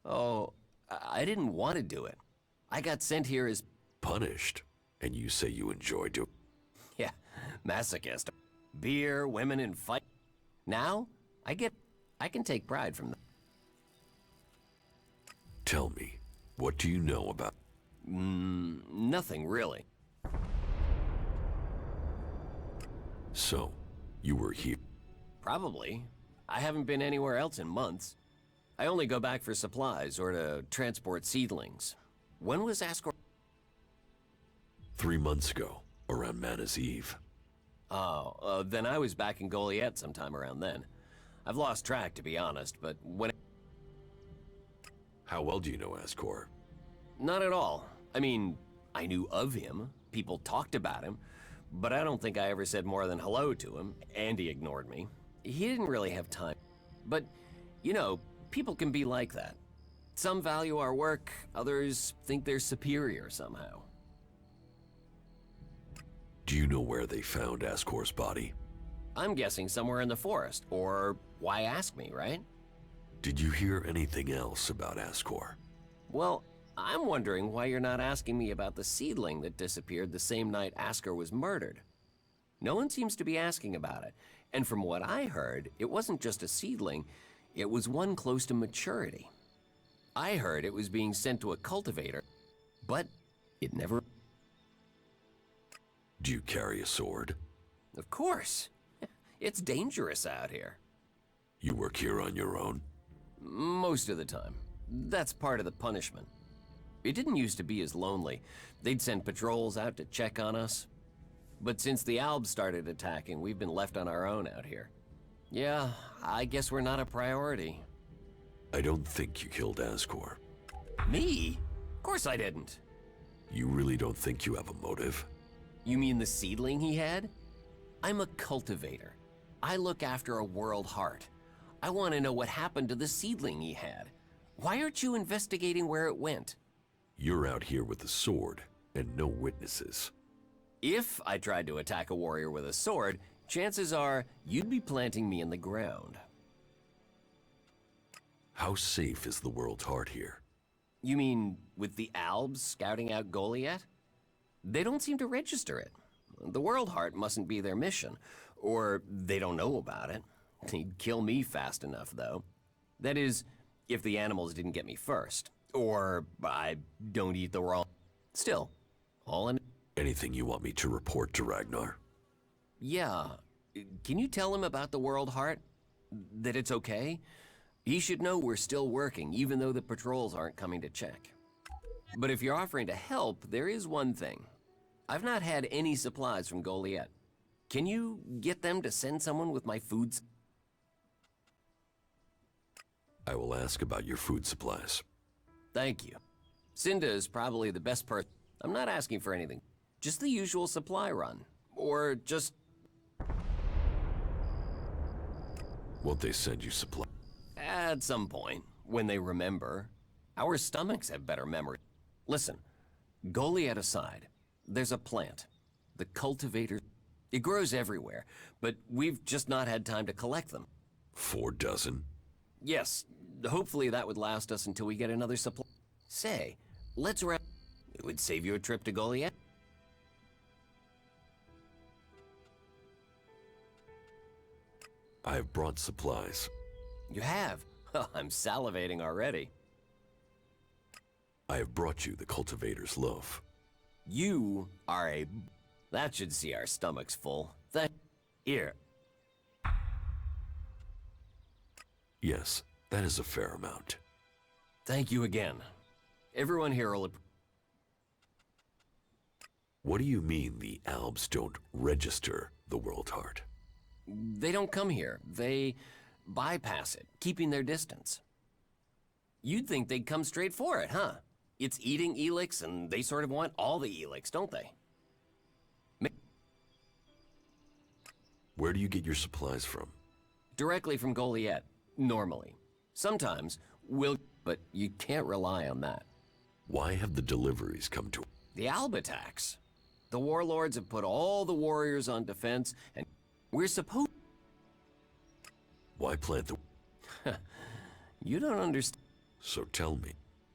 Oh, I didn't want to do it. I got sent here as... Punished? And you say you enjoy doing... Yeah, masochist. Beer, women, and fight. Now, I can take pride from them. Tell me, what do you know about... Nothing really. So, you were here? Probably. I haven't been anywhere else in months. I only go back for supplies or to transport seedlings. When was Ascor? 3 months ago, around Mana's Eve. Oh, then I was back in Goliath sometime around then. I've lost track, to be honest, but when... How well do you know Ascor? Not at all. I mean, I knew of him. People talked about him. But I don't think I ever said more than hello to him, and he ignored me. He didn't really have time. But, you know, people can be like that. Some value our work, others think they're superior somehow. Do you know where they found Ascor's body? I'm guessing somewhere in the forest, or why ask me, right? Did you hear anything else about Ascor? Well, I'm wondering why you're not asking me about the seedling that disappeared the same night Ascor was murdered. No one seems to be asking about it, and from what I heard, it wasn't just a seedling, it was one close to maturity. I heard it was being sent to a cultivator, but it never... Do you carry a sword? Of course. It's dangerous out here. You work here on your own? Most of the time. That's part of the punishment. It didn't used to be as lonely. They'd send patrols out to check on us. But since the Albs started attacking, we've been left on our own out here. Yeah, I guess we're not a priority. I don't think you killed Ascor. Me? Of course I didn't. You really don't think you have a motive? You mean the seedling he had? I'm a cultivator. I look after a world heart. I want to know what happened to the seedling he had. Why aren't you investigating where it went? You're out here with a sword, and no witnesses. If I tried to attack a warrior with a sword, chances are you'd be planting me in the ground. How safe is the World Heart here? You mean with the Albs scouting out Goliath? They don't seem to register it. The World Heart mustn't be their mission, or they don't know about it. They'd kill me fast enough, though. That is, if the animals didn't get me first, or I don't eat the raw. Still, all in... Anything you want me to report to Ragnar? Yeah. Can you tell him about the World Heart? That it's okay? He should know we're still working, even though the patrols aren't coming to check. But if you're offering to help, there is one thing. I've not had any supplies from Goliath. Can you get them to send someone with my foods? I will ask about your food supplies. Thank you. Cinda is probably the best person. I'm not asking for anything. Just the usual supply run. Or just... Won't they send you supplies? At some point, when they remember. Our stomachs have better memory. Listen, Goliath aside, there's a plant. The cultivator. It grows everywhere, but we've just not had time to collect them. 4 dozen? Yes, hopefully that would last us until we get another supply. Say, let's wrap. It would save you a trip to Goliath. I have brought supplies. You have? I'm salivating already. I have brought you the cultivator's loaf. You are a... That should see our stomachs full. Here. Yes, that is a fair amount. Thank you again. Everyone here will... What do you mean the Albs don't register the World Heart? They don't come here. They bypass it, keeping their distance. You'd think they'd come straight for it, huh? It's eating ELEX, and they sort of want all the ELEX, don't they? Where do you get your supplies from? Directly from Goliath, normally. Sometimes, but you can't rely on that. Why have the deliveries come to... The Alb attacks. The warlords have put all the warriors on defense, and we're supposed... Why plant the... You don't understand. So tell me.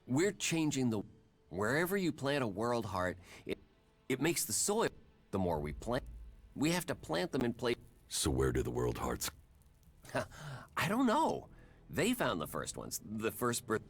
We're changing the... Wherever you plant a World Heart, it makes the soil. The more we plant, we have to plant them in place. So where do the World Hearts... I don't know. They found the first ones. The first birth...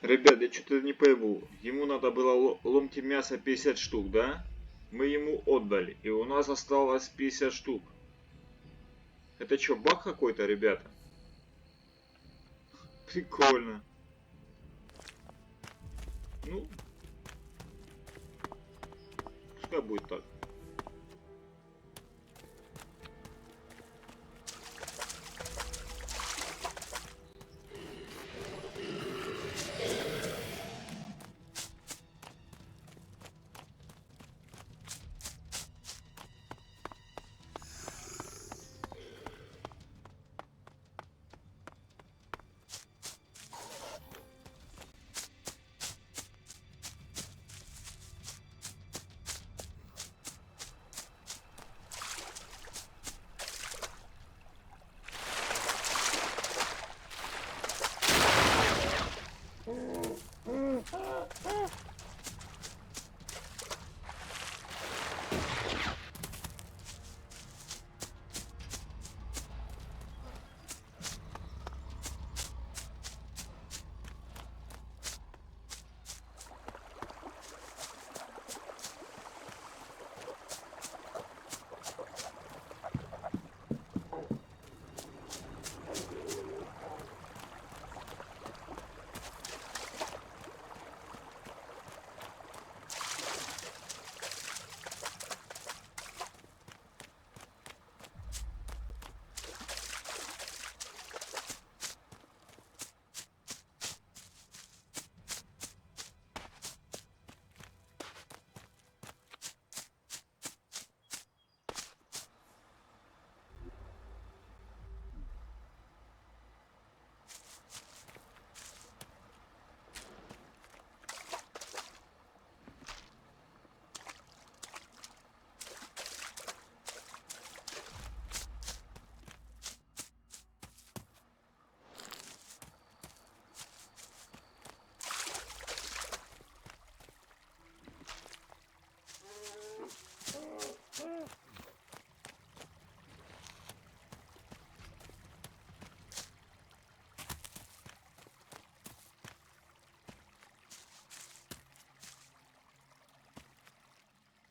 Ребят, я что-то не пойму. Ему надо было ломти мяса 50 штук, да? Мы ему отдали, и у нас осталось 50 штук. Это что, баг какой-то, ребята? Прикольно. Ну, пускай будет так.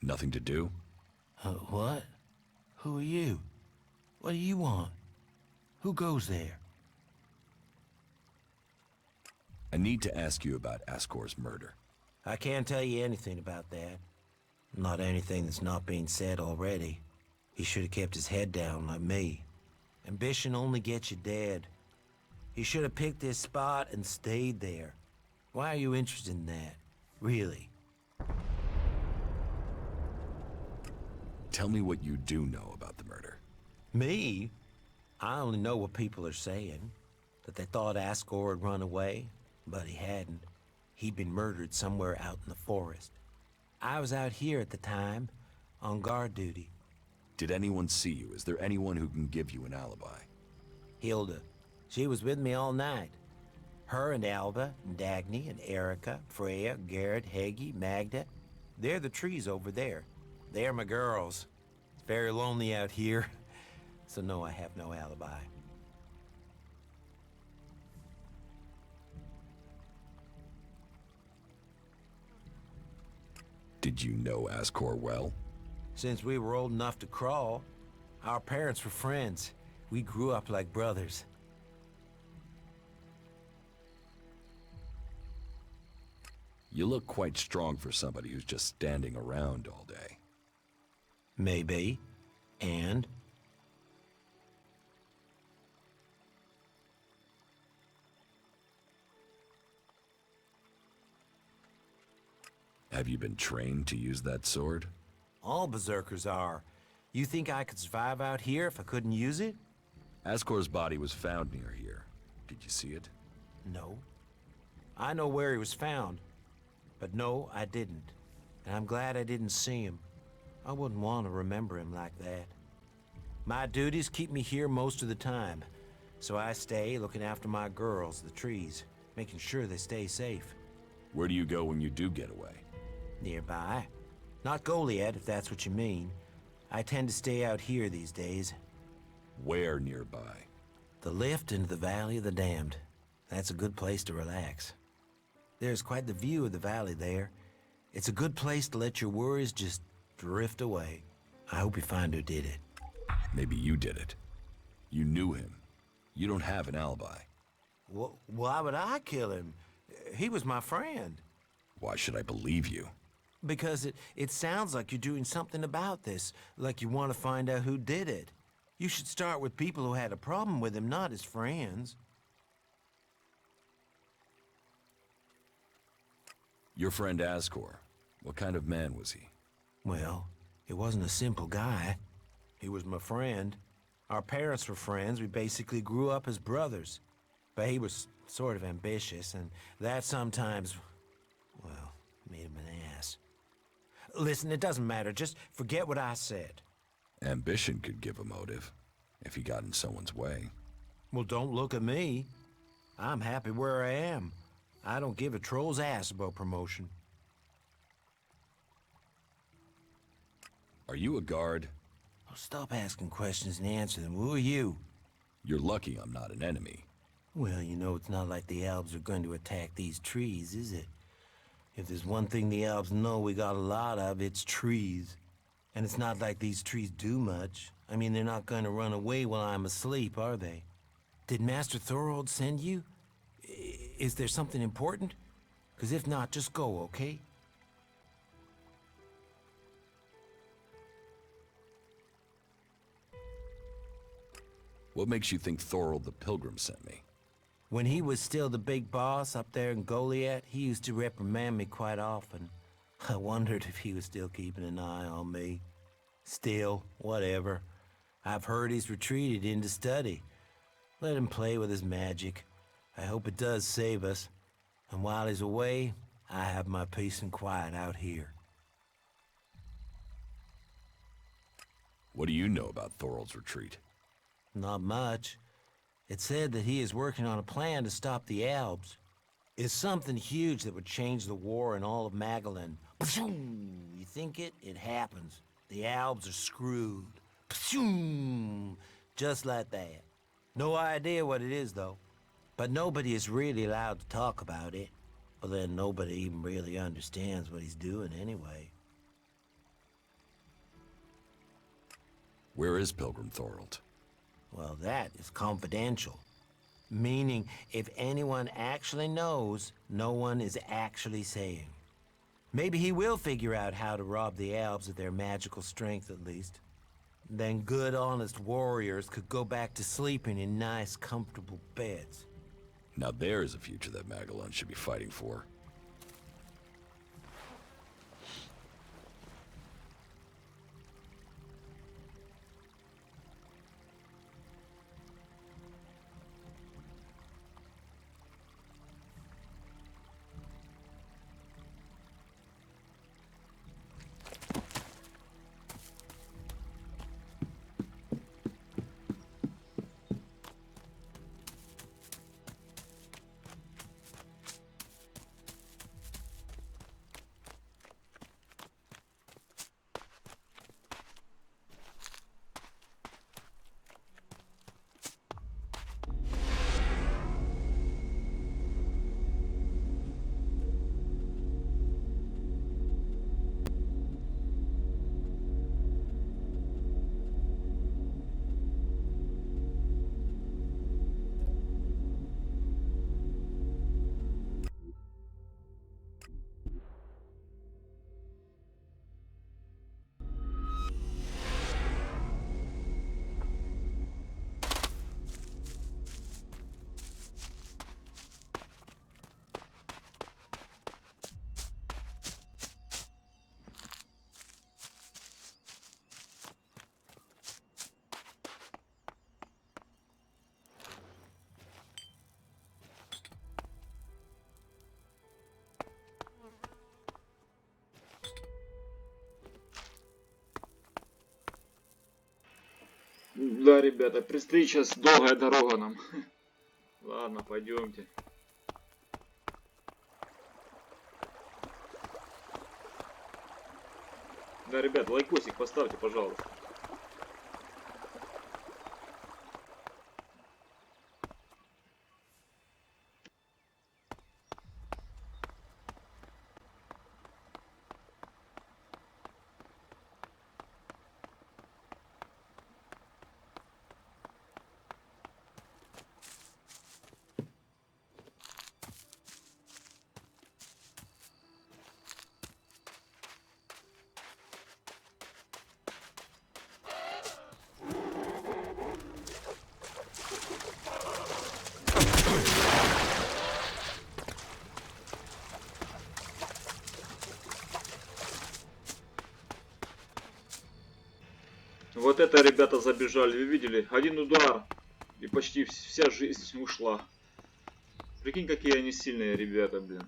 Nothing to do? What? Who are you? What do you want? Who goes there? I need to ask you about Ascor's murder. I can't tell you anything about that. Not anything that's not being said already. He should have kept his head down like me. Ambition only gets you dead. He should have picked this spot and stayed there. Why are you interested in that? Really? Tell me what you do know about the murder. Me? I only know what people are saying. That they thought Ascor had run away, but he hadn't. He'd been murdered somewhere out in the forest. I was out here at the time, on guard duty. Did anyone see you? Is there anyone who can give you an alibi? Hilda. She was with me all night. Her and Alba, and Dagny, and Erica, Freya, Garrett, Heggie, Magda. They're the trees over there. They're my girls. It's very lonely out here. So no, I have no alibi. Did you know Ascor well? Since we were old enough to crawl, our parents were friends. We grew up like brothers. You look quite strong for somebody who's just standing around all day. Maybe. And? Have you been trained to use that sword? All berserkers are. You think I could survive out here if I couldn't use it? Ascor's body was found near here. Did you see it? No. I know where he was found. But no, I didn't. And I'm glad I didn't see him. I wouldn't want to remember him like that. My duties keep me here most of the time. So I stay looking after my girls, the trees, making sure they stay safe. Where do you go when you do get away? Nearby. Not Goliad, if that's what you mean. I tend to stay out here these days. Where nearby? The lift into the Valley of the Damned. That's a good place to relax. There's quite the view of the valley there. It's a good place to let your worries just drift away. I hope you find who did it. Maybe you did it. You knew him. You don't have an alibi. Why would I kill him? He was my friend. Why should I believe you? Because it sounds like you're doing something about this, like you want to find out who did it. You should start with people who had a problem with him, not his friends. Your friend Ascor, what kind of man was he? Well, he wasn't a simple guy. He was my friend. Our parents were friends. We basically grew up as brothers. But he was sort of ambitious, and that sometimes, well, made him an ass. Listen, it doesn't matter. Just forget what I said. Ambition could give a motive, if he got in someone's way. Well, don't look at me. I'm happy where I am. I don't give a troll's ass about promotion. Are you a guard? Oh, stop asking questions and answer them. Who are you? You're lucky I'm not an enemy. Well, you know, it's not like the elves are going to attack these trees, is it? If there's one thing the elves know we got a lot of, it's trees. And it's not like these trees do much. I mean, they're not going to run away while I'm asleep, are they? Did Master Thorold send you? Is there something important? Because if not, just go, okay? What makes you think Thorold the Pilgrim sent me? When he was still the big boss up there in Goliath, he used to reprimand me quite often. I wondered if he was still keeping an eye on me. Still, whatever. I've heard he's retreated into study. Let him play with his magic. I hope it does save us. And while he's away, I have my peace and quiet out here. What do you know about Thorold's retreat? Not much. It said that he is working on a plan to stop the Albs. It's something huge that would change the war in all of Magellan. You think it? It happens. The Albs are screwed. Just like that. No idea what it is, though. But nobody is really allowed to talk about it. Well, then nobody even really understands what he's doing anyway. Where is Pilgrim Thorold? Well, that is confidential. Meaning, if anyone actually knows, no one is actually saying. Maybe he will figure out how to rob the elves of their magical strength, at least. Then good, honest warriors could go back to sleeping in nice, comfortable beds. Now there's a future that Magellan should be fighting for. Да, ребята, предстоит сейчас долгая дорога нам. Ладно, пойдемте. Да, ребят, лайкосик поставьте, пожалуйста. вот это, ребята, забежали. Вы видели? Один удар, и почти вся жизнь ушла. Прикинь, какие они сильные ребята, блин.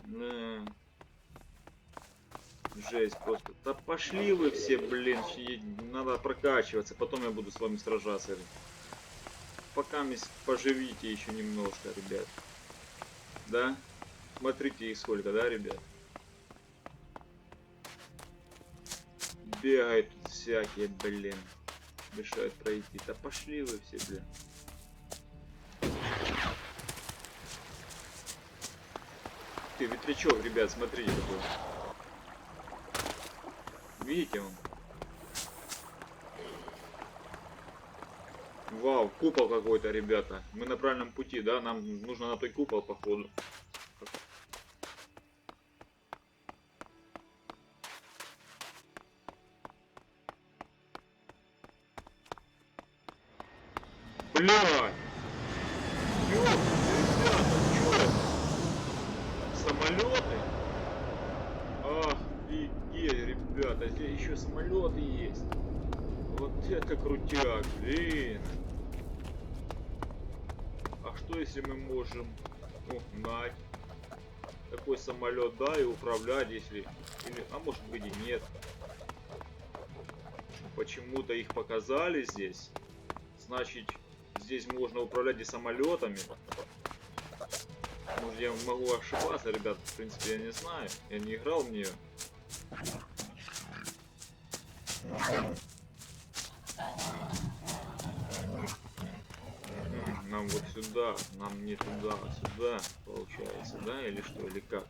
Да. Жесть просто. Да пошли вы все, блин. Надо прокачиваться. Потом я буду с вами сражаться. Пока поживите еще немножко, ребят. Да? Смотрите их сколько, да, ребят? Бегают тут всякие, блин. Мешают пройти. Да пошли вы все, блин. Ты ветрячок, ребят, смотрите какой. Видите он? Вау, купол какой-то, ребята. Мы на правильном пути, да? Нам нужно на той купол, походу. Блядь! Самолеты? Офигеть, ребята, здесь еще самолеты есть. Вот это крутяк, блин. А что если мы можем угнать такой самолет, да, и управлять, если... Или, а может быть и нет. Почему-то их показали здесь. Значит, здесь можно управлять и самолетами. Может, я могу ошибаться, ребят, в принципе, я не знаю. Я не играл в нее. Нам вот сюда, нам не туда, а сюда, получается, да, или что, или как?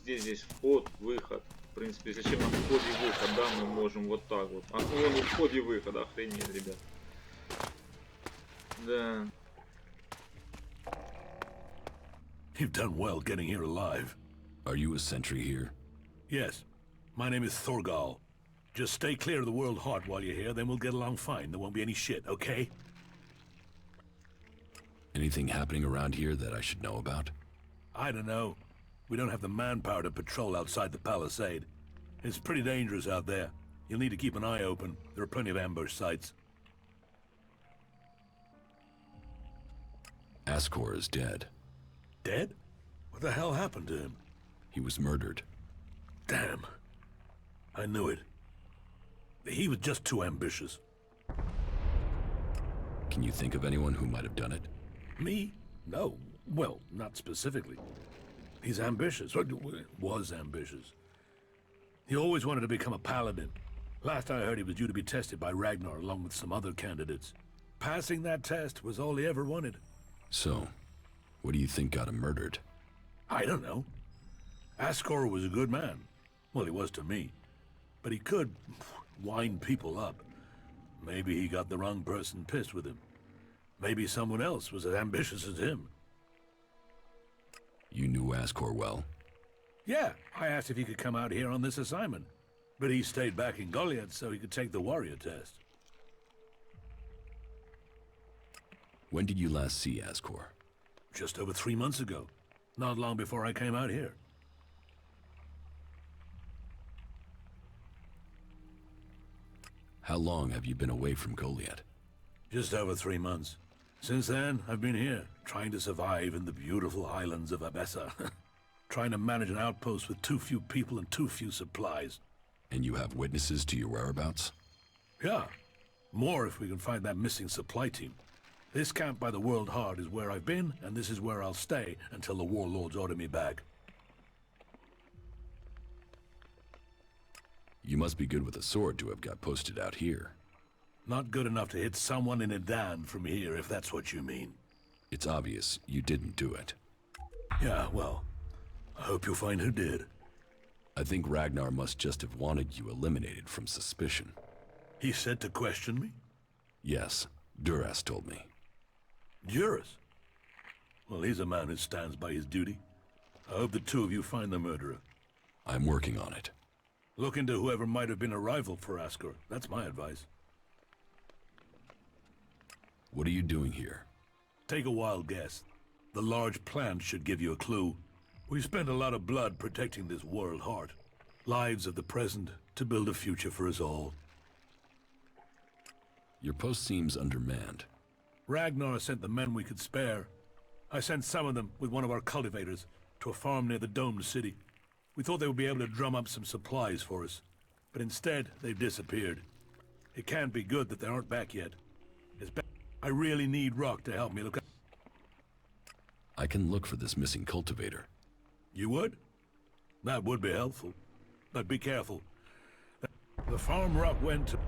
Здесь вход, выход. В принципе, зачем нам вход и выход, да, мы можем вот так вот. А вон вход и выход, охренеть, ребят. Да. You've done well getting here alive. Are you a sentry here? Yes. My name is Thorgal. Just stay clear of the World Heart while you're here, then we'll get along fine. There won't be any shit, okay? Anything happening around here that I should know about? I don't know. We don't have the manpower to patrol outside the palisade. It's pretty dangerous out there. You'll need to keep an eye open. There are plenty of ambush sites. Ascor is dead. Dead? What the hell happened to him? He was murdered. Damn. I knew it. He was just too ambitious. Can you think of anyone who might have done it? Me? No. Well, not specifically. He's ambitious, or was ambitious. He always wanted to become a paladin. Last I heard, he was due to be tested by Ragnar along with some other candidates. Passing that test was all he ever wanted. So, what do you think got him murdered? I don't know. Ascor was a good man. Well, he was to me. But he could wind people up. Maybe he got the wrong person pissed with him. Maybe someone else was as ambitious as him. You knew Ascor well? Yeah, I asked if he could come out here on this assignment. But he stayed back in Goliath so he could take the warrior test. When did you last see Ascor? Just over 3 months ago. Not long before I came out here. How long have you been away from Goliath? Just over 3 months. Since then, I've been here, trying to survive in the beautiful islands of Abessa. Trying to manage an outpost with too few people and too few supplies. And you have witnesses to your whereabouts? Yeah. More if we can find that missing supply team. This camp by the World Heart is where I've been, and this is where I'll stay until the warlords order me back. You must be good with a sword to have got posted out here. Not good enough to hit someone in Edan from here, if that's what you mean. It's obvious you didn't do it. Yeah, well, I hope you'll find who did. I think Ragnar must just have wanted you eliminated from suspicion. He said to question me? Yes, Duras told me. Duras? Well, he's a man who stands by his duty. I hope the two of you find the murderer. I'm working on it. Look into whoever might have been a rival for Ascor. That's my advice. What are you doing here? Take a wild guess. The large plant should give you a clue. We've spent a lot of blood protecting this World Heart. Lives of the present to build a future for us all. Your post seems undermanned. Ragnar sent the men we could spare. I sent some of them with one of our cultivators to a farm near the domed city. We thought they would be able to drum up some supplies for us, but instead they've disappeared. It can't be good that they aren't back yet. I really need Rock to help me look. I can look for this missing cultivator. You would? That would be helpful. But be careful. The farm Rock went to...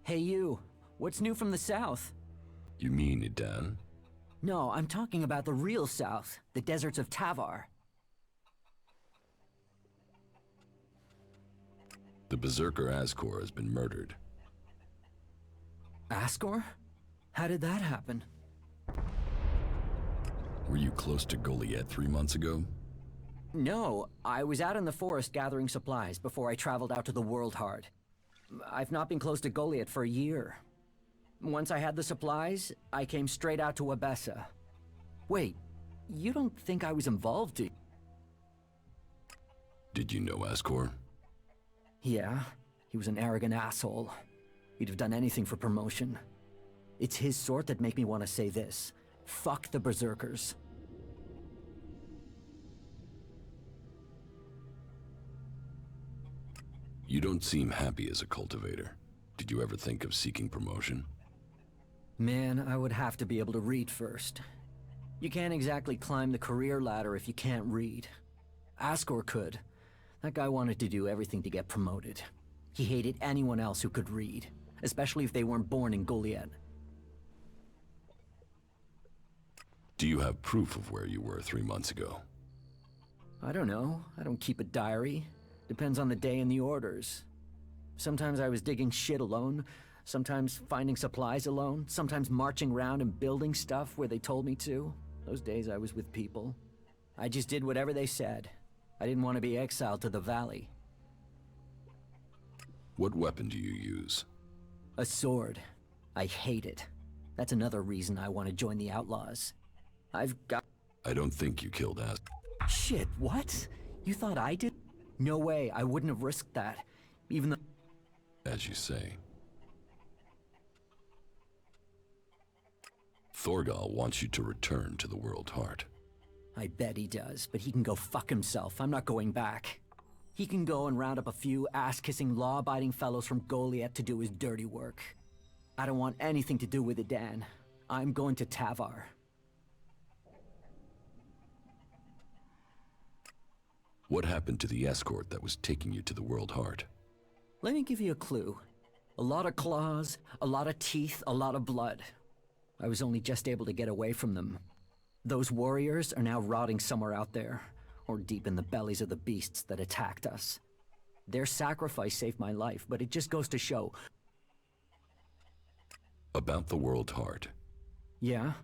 Hey you, what's new from the south? You mean Idan? No, I'm talking about the real south, the deserts of Tavar. The Berserker Ascor has been murdered. Ascor? How did that happen? Were you close to Goliath 3 months ago? No, I was out in the forest gathering supplies before I traveled out to the World Heart. I've not been close to Goliath for a year. Once I had the supplies, I came straight out to Abessa. Wait, you don't think I was involved, do you? Did you know Ascor? Yeah, he was an arrogant asshole. He'd have done anything for promotion. It's his sort that make me want to say this. Fuck the Berserkers. You don't seem happy as a cultivator. Did you ever think of seeking promotion? Man, I would have to be able to read first. You can't exactly climb the career ladder if you can't read. Ascor could. That guy wanted to do everything to get promoted. He hated anyone else who could read, especially if they weren't born in Goliath. Do you have proof of where you were 3 months ago? I don't know. I don't keep a diary. Depends on the day and the orders. Sometimes I was digging shit alone, sometimes finding supplies alone, sometimes marching around and building stuff where they told me to. Those days I was with people. I just did whatever they said. I didn't want to be exiled to the valley. What weapon do you use? A sword. I hate it. That's another reason I want to join the Outlaws. I've got... I don't think you killed Shit, what? You thought I did? No way, I wouldn't have risked that. Even though... As you say. Thorgal wants you to return to the World Heart. I bet he does, but he can go fuck himself. I'm not going back. He can go and round up a few ass-kissing, law-abiding fellows from Goliath to do his dirty work. I don't want anything to do with it, Dan. I'm going to Tavar. What happened to the escort that was taking you to the World Heart? Let me give you a clue. A lot of claws, a lot of teeth, a lot of blood. I was only just able to get away from them. Those warriors are now rotting somewhere out there, or deep in the bellies of the beasts that attacked us. Their sacrifice saved my life, but it just goes to show. About the World Heart. Yeah?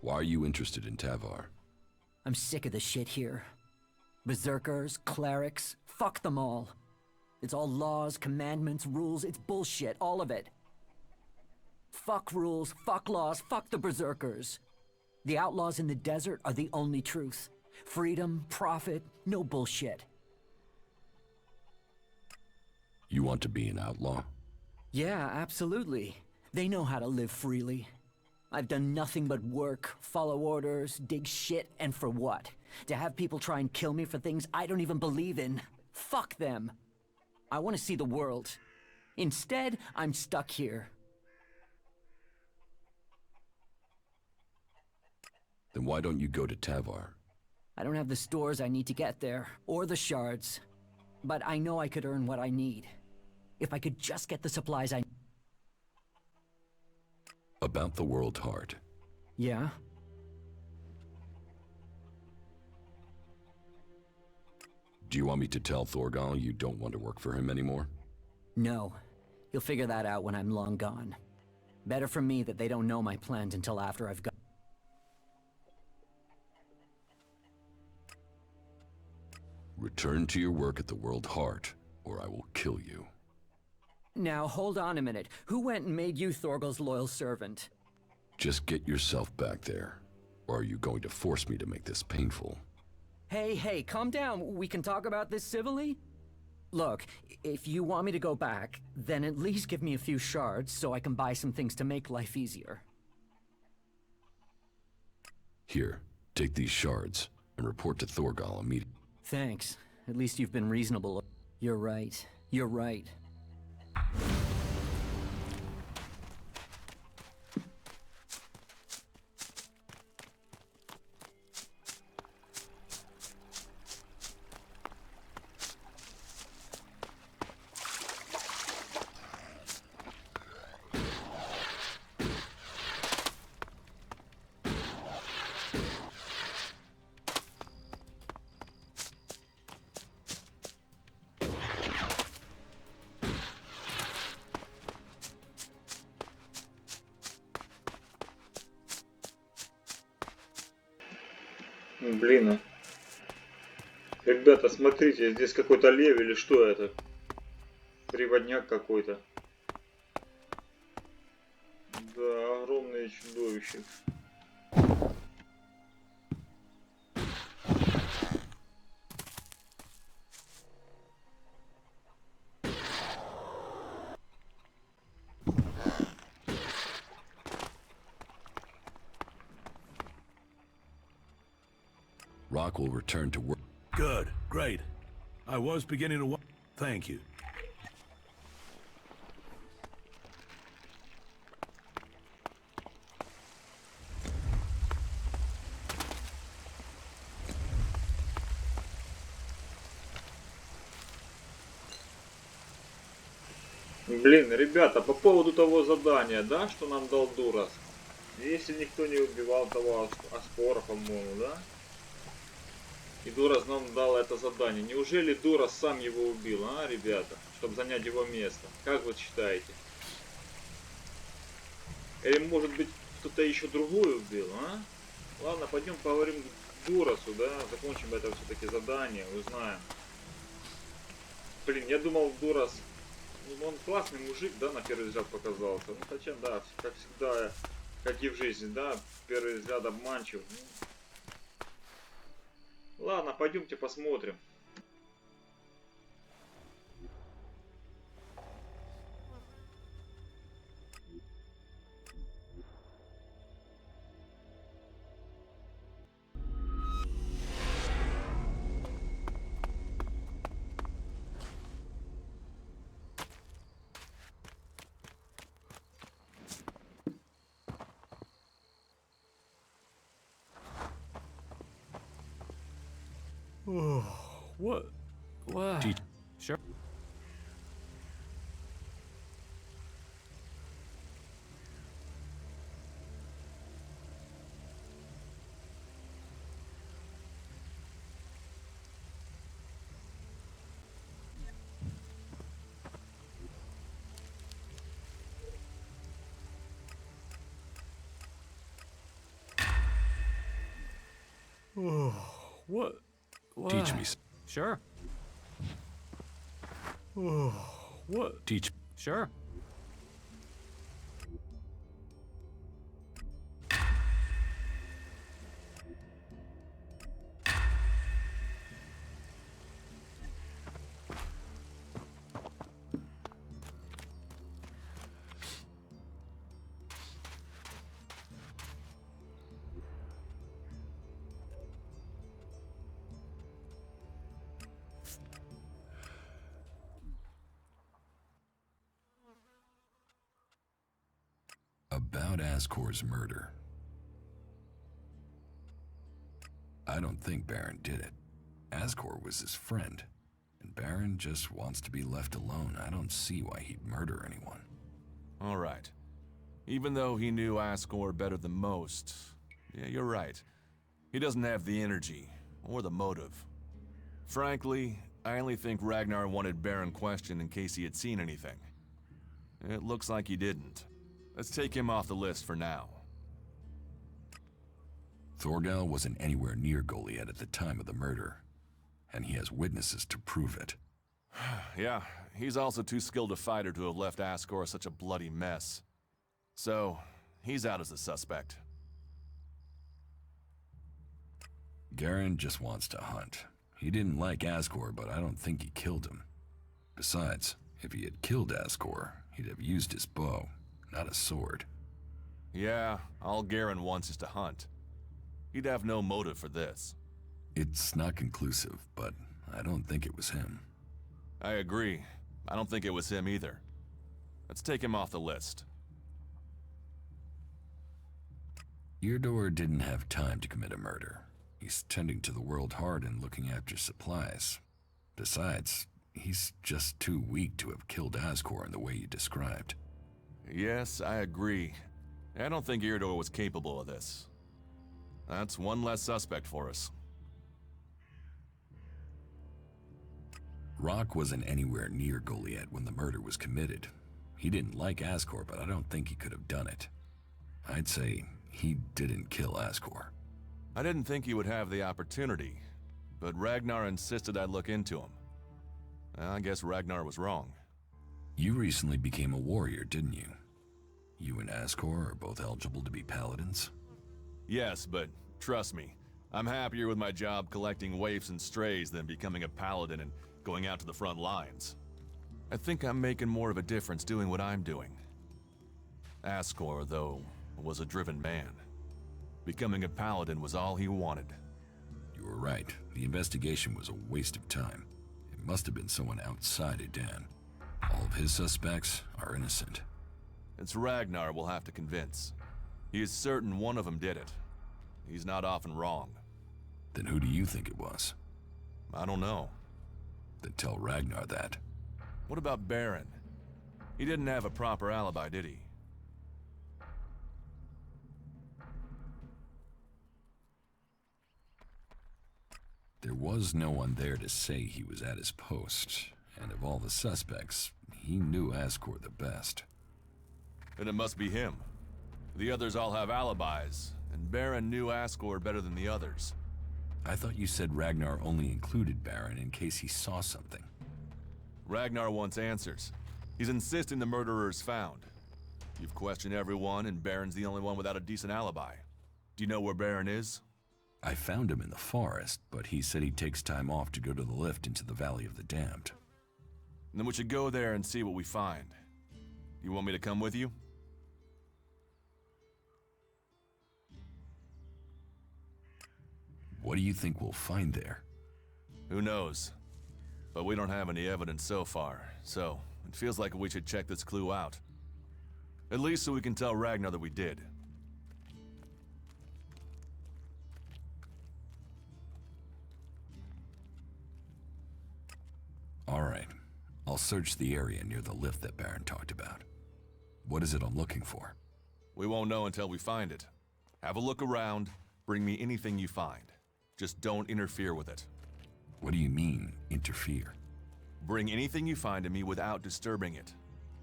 Why are you interested in Tavar? I'm sick of the shit here. Berserkers, clerics, fuck them all. It's all laws, commandments, rules, it's bullshit, all of it. Fuck rules, fuck laws, fuck the Berserkers. The outlaws in the desert are the only truth. Freedom, profit, no bullshit. You want to be an outlaw? Yeah, absolutely. They know how to live freely. I've done nothing but work, follow orders, dig shit, and for what? To have people try and kill me for things I don't even believe in. Fuck them. I want to see the world. Instead, I'm stuck here. Then why don't you go to Tavar? I don't have the stores I need to get there, or the shards. But I know I could earn what I need. If I could just get the supplies I... About the World Heart. Yeah? Do you want me to tell Thorgal you don't want to work for him anymore? No. He'll figure that out when I'm long gone. Better for me that they don't know my plans until after I've gone. Return to your work at the World Heart, or I will kill you. Now, hold on a minute. Who went and made you Thorgal's loyal servant? Just get yourself back there. Or are you going to force me to make this painful? Hey, calm down. We can talk about this civilly? Look, if you want me to go back, then at least give me a few shards so I can buy some things to make life easier. Here, take these shards, and report to Thorgal immediately. Thanks. At least you've been reasonable. You're right. You're right. Блин, а. Ребята, смотрите, здесь какой-то лев или что это? Приводняк какой-то. Да, огромное чудовище. Rock will return to work. Good, great. I was beginning to... Thank you. Блин, ребята, по поводу того задания, да, что нам дал Дурас. Если никто не убивал того Аспора, по-моему, да? И Дурас нам дал это задание. Неужели Дурас сам его убил, а, ребята? Чтобы занять его место. Как вы считаете? Или, может быть, кто-то еще другой убил, а? Ладно, пойдем поговорим к Дурасу, да? Закончим это все-таки задание, узнаем. Блин, я думал, Дурас... Ну, он классный мужик, да, на первый взгляд показался. Ну, хотя, да, как всегда, как и в жизни, да, первый взгляд обманчив. Ладно, пойдемте посмотрим. What? What? Sure. What? Teach me. Sure. What? Teach. Sure. About Ascor's murder. I don't think Baron did it. Ascor was his friend, and Baron just wants to be left alone. I don't see why he'd murder anyone. All right. Even though he knew Ascor better than most, yeah, you're right. He doesn't have the energy or the motive. Frankly, I only think Ragnar wanted Baron questioned in case he had seen anything. It looks like he didn't. Let's take him off the list for now. Thorgal wasn't anywhere near Goliath at the time of the murder, and he has witnesses to prove it. Yeah, he's also too skilled a fighter to have left Ascor such a bloody mess. So, he's out as a suspect. Garen just wants to hunt. He didn't like Ascor, but I don't think he killed him. Besides, if he had killed Ascor, he'd have used his bow, not a sword. Yeah, all Garen wants is to hunt. He'd have no motive for this. It's not conclusive, but I don't think it was him. I agree. I don't think it was him either. Let's take him off the list. Eardor didn't have time to commit a murder. He's tending to the world hard and looking after supplies. Besides, he's just too weak to have killed Ascor in the way you described. Yes, I agree. I don't think Eardor was capable of this. That's one less suspect for us. Rock wasn't anywhere near Goliath when the murder was committed. He didn't like Ascor, but I don't think he could have done it. I'd say he didn't kill Ascor. I didn't think he would have the opportunity, but Ragnar insisted I look into him. I guess Ragnar was wrong. You recently became a warrior, didn't you? You and Ascor are both eligible to be paladins? Yes, but trust me, I'm happier with my job collecting waifs and strays than becoming a paladin and going out to the front lines. I think I'm making more of a difference doing what I'm doing. Ascor, though, was a driven man. Becoming a paladin was all he wanted. You were right. The investigation was a waste of time. It must have been someone outside Edan. All of his suspects are innocent. It's Ragnar we'll have to convince. He is certain one of them did it. He's not often wrong. Then who do you think it was? I don't know. Then tell Ragnar that. What about Baron? He didn't have a proper alibi, did he? There was no one there to say he was at his post, and of all the suspects, he knew Ascor the best. Then it must be him. The others all have alibis, and Baron knew Ascor better than the others. I thought you said Ragnar only included Baron in case he saw something. Ragnar wants answers. He's insisting the murderer is found. You've questioned everyone, and Baron's the only one without a decent alibi. Do you know where Baron is? I found him in the forest, but he said he takes time off to go to the lift into the Valley of the Damned. Then we should go there and see what we find. You want me to come with you? What do you think we'll find there? Who knows? But we don't have any evidence so far, so it feels like we should check this clue out. At least so we can tell Ragnar that we did. I'll search the area near the lift that Baron talked about. What is it I'm looking for? We won't know until we find it. Have a look around, bring me anything you find. Just don't interfere with it. What do you mean, interfere? Bring anything you find to me without disturbing it.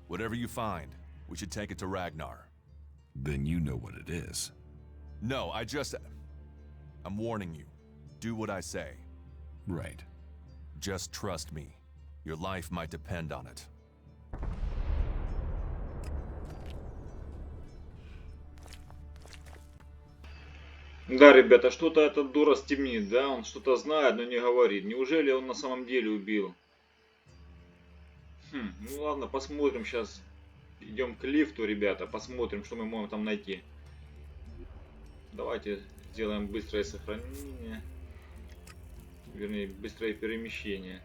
Whatever you find, we should take it to Ragnar. Then you know what it is. No, I'm warning you. Do what I say. Right. Just trust me. Your life might depend on it. Да, ребята, что-то этот дура стемнит, да? Он что-то знает, но не говорит. Неужели он на самом деле убил? Ну ладно, посмотрим сейчас. Идем к лифту, ребята. Посмотрим, что мы можем там найти. Давайте сделаем быстрое сохранение. Вернее, быстрое перемещение.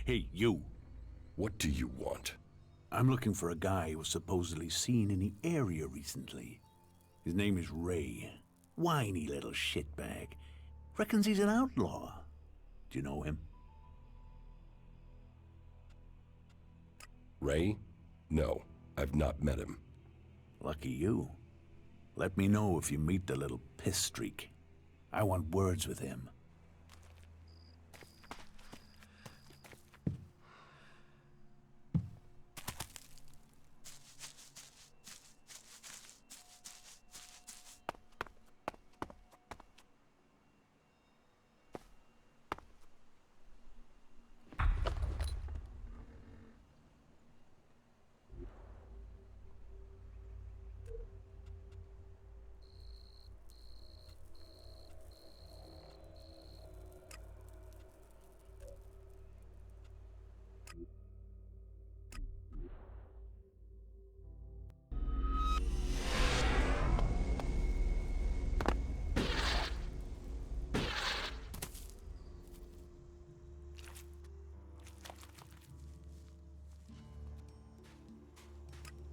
Hey, you. What do you want? I'm looking for a guy who was supposedly seen in the area recently. His name is Ray. Whiny little shitbag. Reckons he's an outlaw. Do you know him? Ray? No, I've not met him. Lucky you. Let me know if you meet the little piss streak. I want words with him.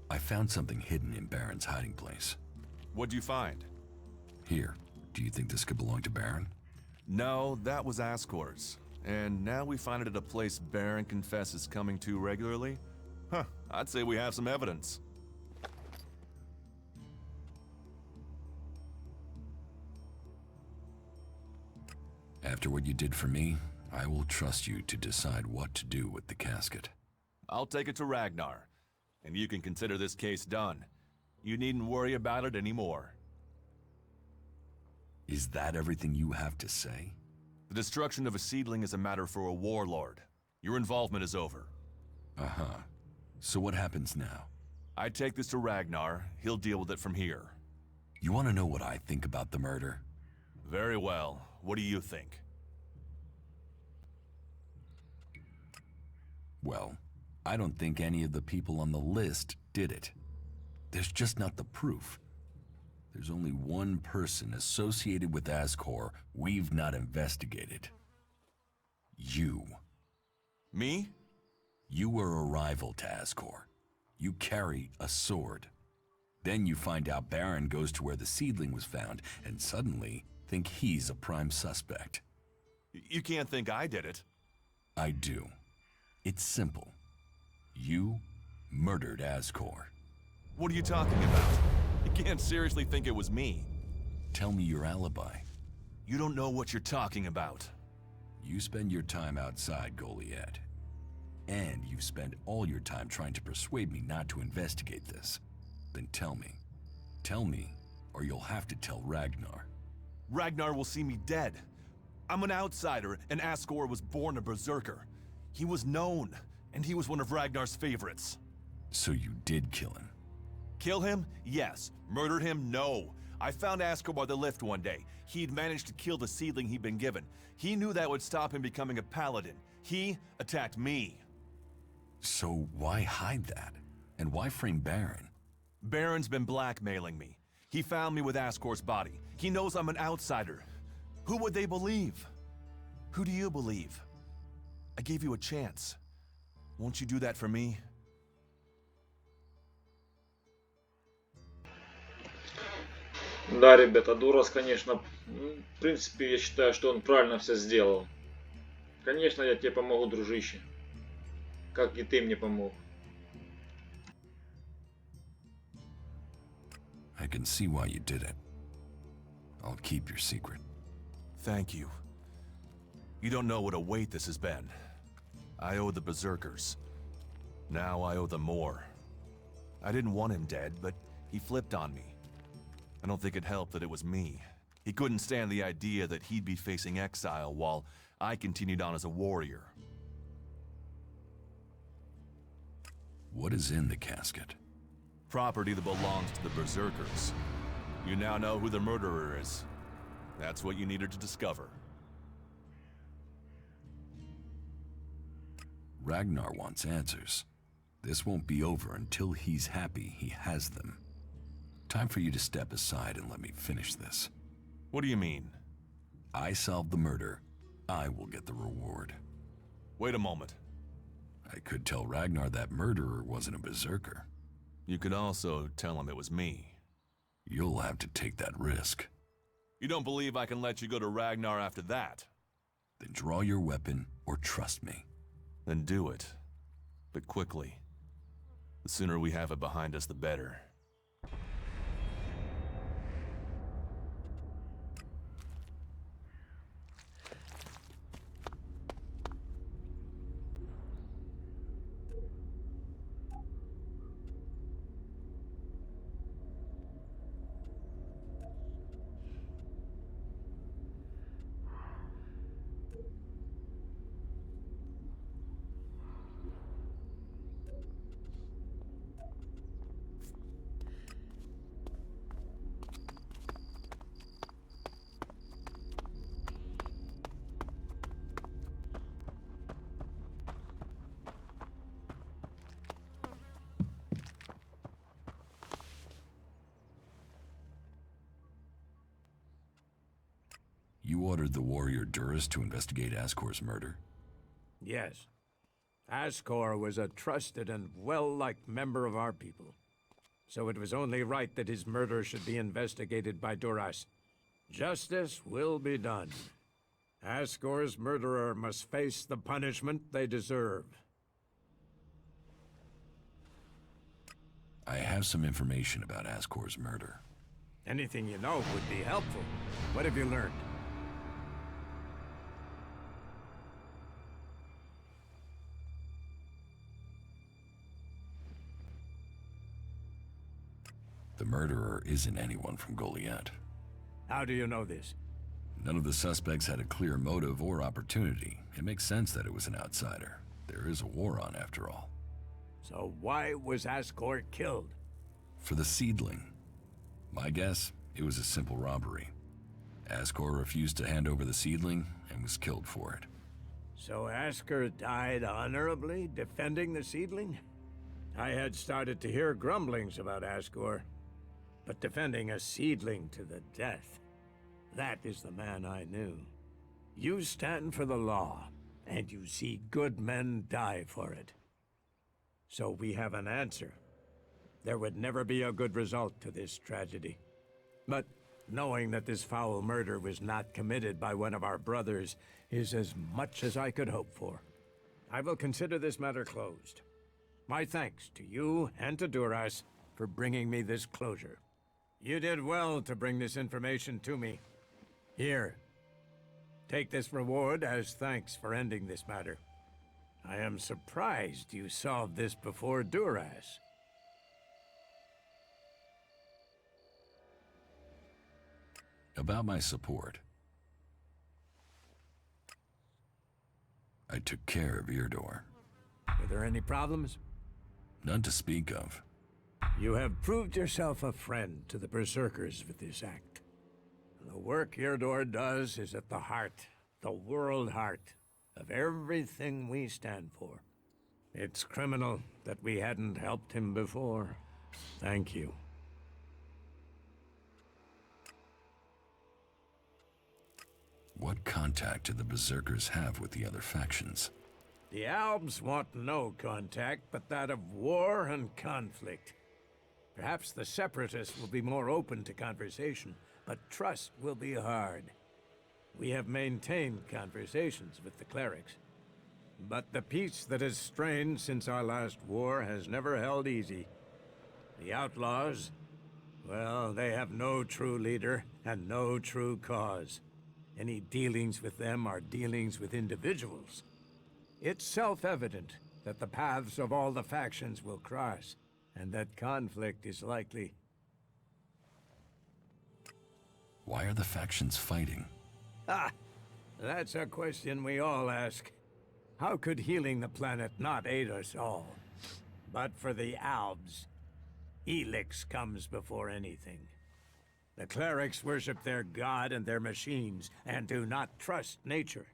I found something hidden in Baron's hiding place. What'd you find? Here. Do you think this could belong to Baron? No, that was Ascor's. And now we find it at a place Baron confesses coming to regularly? Huh, I'd say we have some evidence. After what you did for me, I will trust you to decide what to do with the casket. I'll take it to Ragnar, and you can consider this case done. You needn't worry about it anymore. Is that everything you have to say? The destruction of a seedling is a matter for a warlord. Your involvement is over. Uh-huh. So what happens now? I take this to Ragnar. He'll deal with it from here. You want to know what I think about the murder? Very well. What do you think? Well, I don't think any of the people on the list did it. There's just not the proof. There's only one person associated with Ascor we've not investigated. You. Me? You were a rival to Ascor. You carry a sword. Then you find out Baron goes to where the seedling was found, and suddenly think he's a prime suspect. You can't think I did it. I do. It's simple. You murdered Ascor. What are you talking about? You can't seriously think it was me. Tell me your alibi. You don't know what you're talking about. You spend your time outside, Goliath. And you've spent all your time trying to persuade me not to investigate this. Then tell me. Tell me, or you'll have to tell Ragnar. Ragnar will see me dead. I'm an outsider, and Ascor was born a berserker. He was known, and he was one of Ragnar's favorites. So you did kill him? Kill him? Yes. Murdered him? No. I found Ascor by the lift one day. He'd managed to kill the seedling he'd been given. He knew that would stop him becoming a paladin. He attacked me. So why hide that? And why frame Baron? Baron's been blackmailing me. He found me with Ascor's body. He knows I'm an outsider. Who would they believe? Who do you believe? I gave you a chance. Won't you do that for me? Да, ребята, Дурас, конечно, в принципе, я считаю, что он правильно все сделал. Конечно, я тебе помогу, дружище. Как и ты мне помог. I can see why you did it. I'll keep your secret. Thank you. You don't know what a weight this has been. I owe the Berserkers. Now I owe them more. I didn't want him dead, but he flipped on me. I don't think it helped that it was me. He couldn't stand the idea that he'd be facing exile while I continued on as a warrior. What is in the casket? Property that belongs to the Berserkers. You now know who the murderer is. That's what you needed to discover. Ragnar wants answers. This won't be over until he's happy he has them. Time for you to step aside and let me finish this. What do you mean? I solved the murder. I will get the reward. Wait a moment. I could tell Ragnar that murderer wasn't a berserker. You could also tell him it was me. You'll have to take that risk. You don't believe I can let you go to Ragnar after that? Then draw your weapon or trust me. Then do it. But quickly. The sooner we have it behind us, the better. You ordered the warrior Duras to investigate Ascor's murder? Yes. Ascor was a trusted and well-liked member of our people. So it was only right that his murder should be investigated by Duras. Justice will be done. Ascor's murderer must face the punishment they deserve. I have some information about Ascor's murder. Anything you know would be helpful. What have you learned? The murderer isn't anyone from Goliath. How do you know this? None of the suspects had a clear motive or opportunity. It makes sense that it was an outsider. There is a war on, after all. So why was Ascor killed? For the seedling. My guess, it was a simple robbery. Ascor refused to hand over the seedling and was killed for it. So Ascor died honorably, defending the seedling? I had started to hear grumblings about Ascor, but defending a seedling to the death, that is the man I knew. You stand for the law, and you see good men die for it. So we have an answer. There would never be a good result to this tragedy. But knowing that this foul murder was not committed by one of our brothers is as much as I could hope for. I will consider this matter closed. My thanks to you and to Duras for bringing me this closure. You did well to bring this information to me. Here, take this reward as thanks for ending this matter. I am surprised you solved this before Duras. About my support. I took care of Irdor. Were there any problems? None to speak of. You have proved yourself a friend to the Berserkers with this act. The work Irdor does is at the heart, the world heart, of everything we stand for. It's criminal that we hadn't helped him before. Thank you. What contact did the Berserkers have with the other factions? The Albs want no contact but that of war and conflict. Perhaps the Separatists will be more open to conversation, but trust will be hard. We have maintained conversations with the clerics. But the peace that has strained since our last war has never held easy. The outlaws, well, they have no true leader and no true cause. Any dealings with them are dealings with individuals. It's self-evident that the paths of all the factions will cross, and that conflict is likely. Why are the factions fighting? Ah, that's a question we all ask. How could healing the planet not aid us all? But for the Albs, ELEX comes before anything. The clerics worship their god and their machines, and do not trust nature.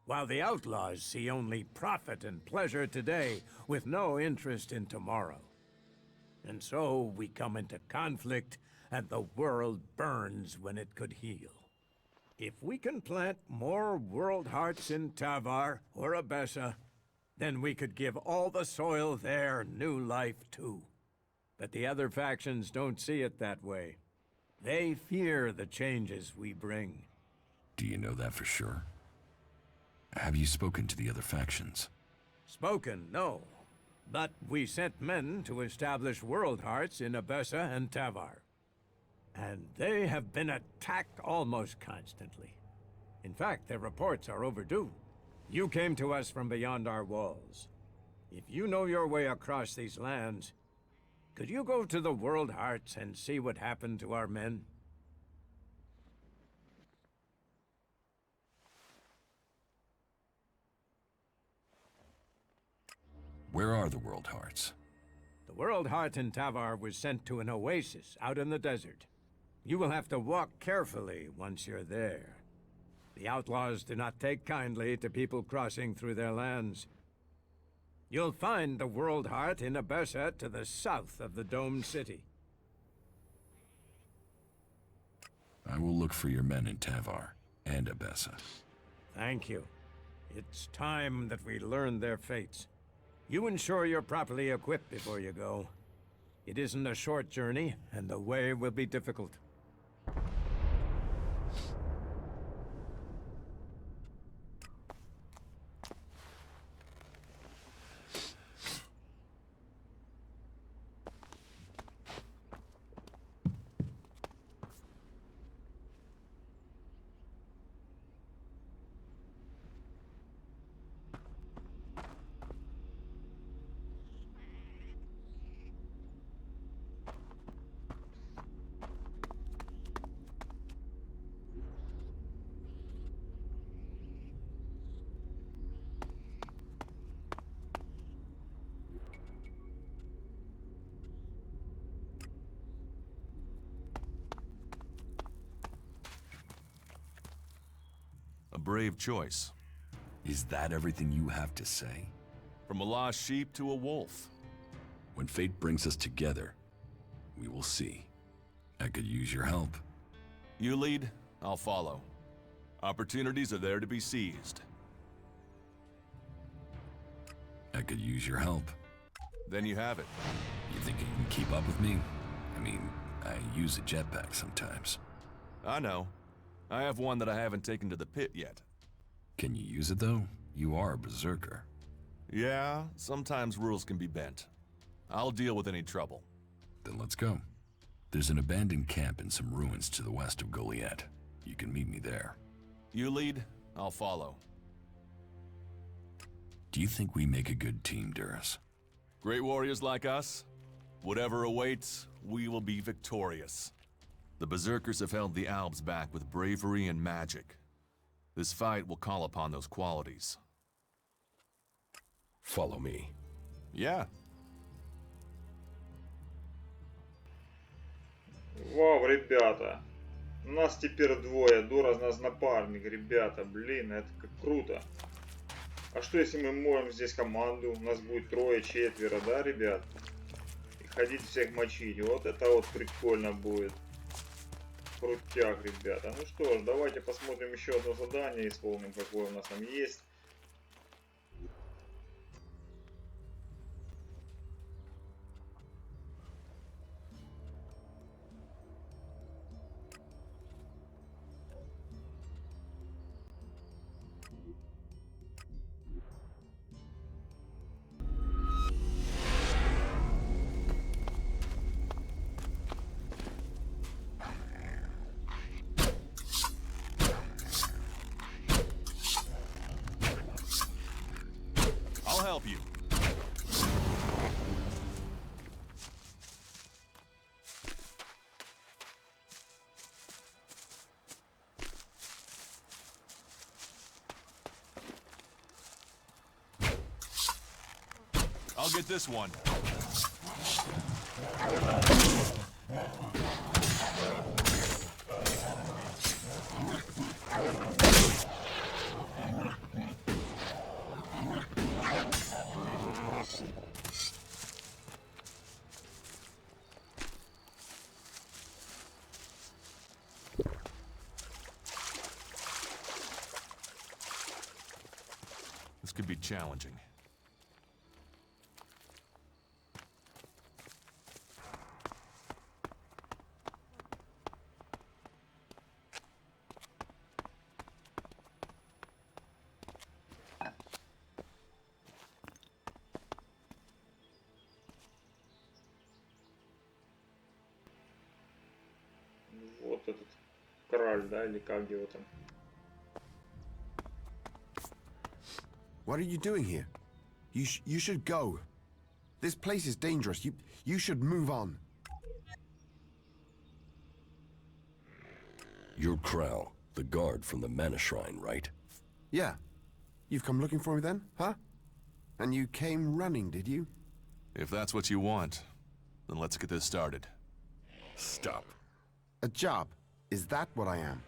While the outlaws see only profit and pleasure today, with no interest in tomorrow. And so we come into conflict, and the world burns when it could heal. If we can plant more world hearts in Tavar or Abessa, then we could give all the soil there new life too. But the other factions don't see it that way. They fear the changes we bring. Do you know that for sure? Have you spoken to the other factions? Spoken, no. But we sent men to establish world hearts in Abessa and Tavar. And they have been attacked almost constantly. In fact, their reports are overdue. You came to us from beyond our walls. If you know your way across these lands, could you go to the World Hearts and see what happened to our men? Where are the World Hearts? The World Heart in Tavar was sent to an oasis out in the desert. You will have to walk carefully once you're there. The outlaws do not take kindly to people crossing through their lands. You'll find the World Heart in Abessa to the south of the domed city. I will look for your men in Tavar and Abessa. Thank you. It's time that we learn their fates. You ensure you're properly equipped before you go. It isn't a short journey, and the way will be difficult. A brave choice. Is that everything you have to say? From a lost sheep to a wolf. When fate brings us together, we will see. I could use your help. You lead, I'll follow. Opportunities are there to be seized. I could use your help. Then you have it. You think you can keep up with me? I mean, I use a jetpack sometimes. I know. I have one that I haven't taken to the pit yet. Can you use it though? You are a berserker. Yeah, sometimes rules can be bent. I'll deal with any trouble. Then let's go. There's an abandoned camp in some ruins to the west of Goliath. You can meet me there. You lead, I'll follow. Do you think we make a good team, Duras? Great warriors like us? Whatever awaits, we will be victorious. The Berserkers have held the Albs back with bravery and magic. This fight will call upon those qualities. Follow me. Yeah. Вау, ребята. Нас теперь двое. Дурас нас напарник, ребята. Блин, это как круто. А что если мы можем здесь команду? У нас будет трое-четверо, да, ребят? И ходить всех мочить. Вот это вот прикольно будет. Крутяк, ребята. Ну что ж, давайте посмотрим еще одно задание, исполним, какое у нас там есть. I'll get this one. This could be challenging. Вот этот краль, да, или как его там. What are you doing here? You should go. This place is dangerous. You should move on. You're Krau, the guard from the Mana Shrine, right? Yeah. You've come looking for me then, huh? And you came running, did you? If that's what you want, then let's get this started. Stop. A job? Is that what I am?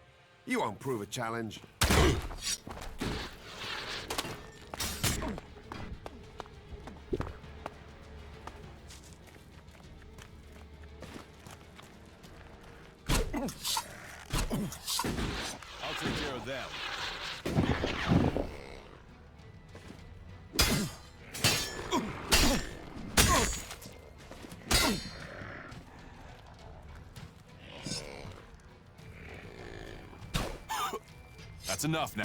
You won't prove a challenge. I'll take care of them. That's enough now.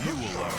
You will learn.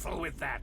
careful with that.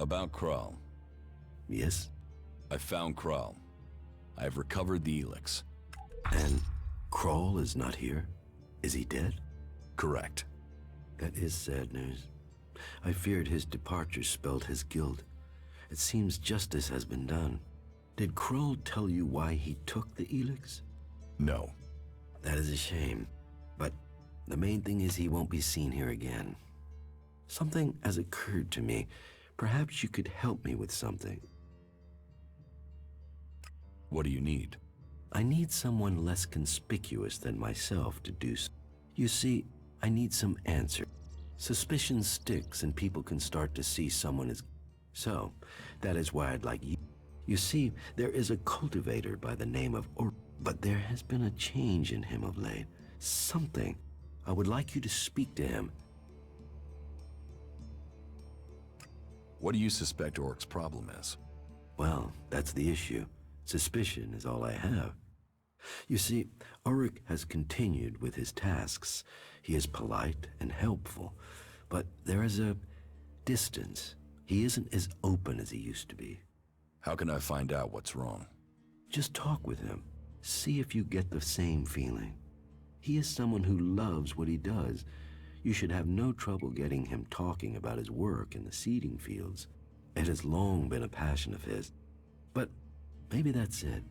About Kral. Yes? I found Kral. I have recovered the ELEX. And Kral is not here? Is he dead? Correct. That is sad news. I feared his departure spelled his guilt. It seems justice has been done. Did Kral tell you why he took the ELEX? No. That is a shame. But the main thing is he won't be seen here again. Something has occurred to me. Perhaps you could help me with something. What do you need? I need someone less conspicuous than myself to do so. You see, I need some answer. Suspicion sticks and people can start to see someone as... So, that is why I'd like you... You see, there is a cultivator by the name of but there has been a change in him of late. Something. I would like you to speak to him. What do you suspect Orc's problem is? Well, that's the issue. Suspicion is all I have. You see, Ulrich has continued with his tasks. He is polite and helpful, but there is a distance. He isn't as open as he used to be. How can I find out what's wrong? Just talk with him. See if you get the same feeling. He is someone who loves what he does. You should have no trouble getting him talking about his work in the seeding fields. It has long been a passion of his. But maybe that's it.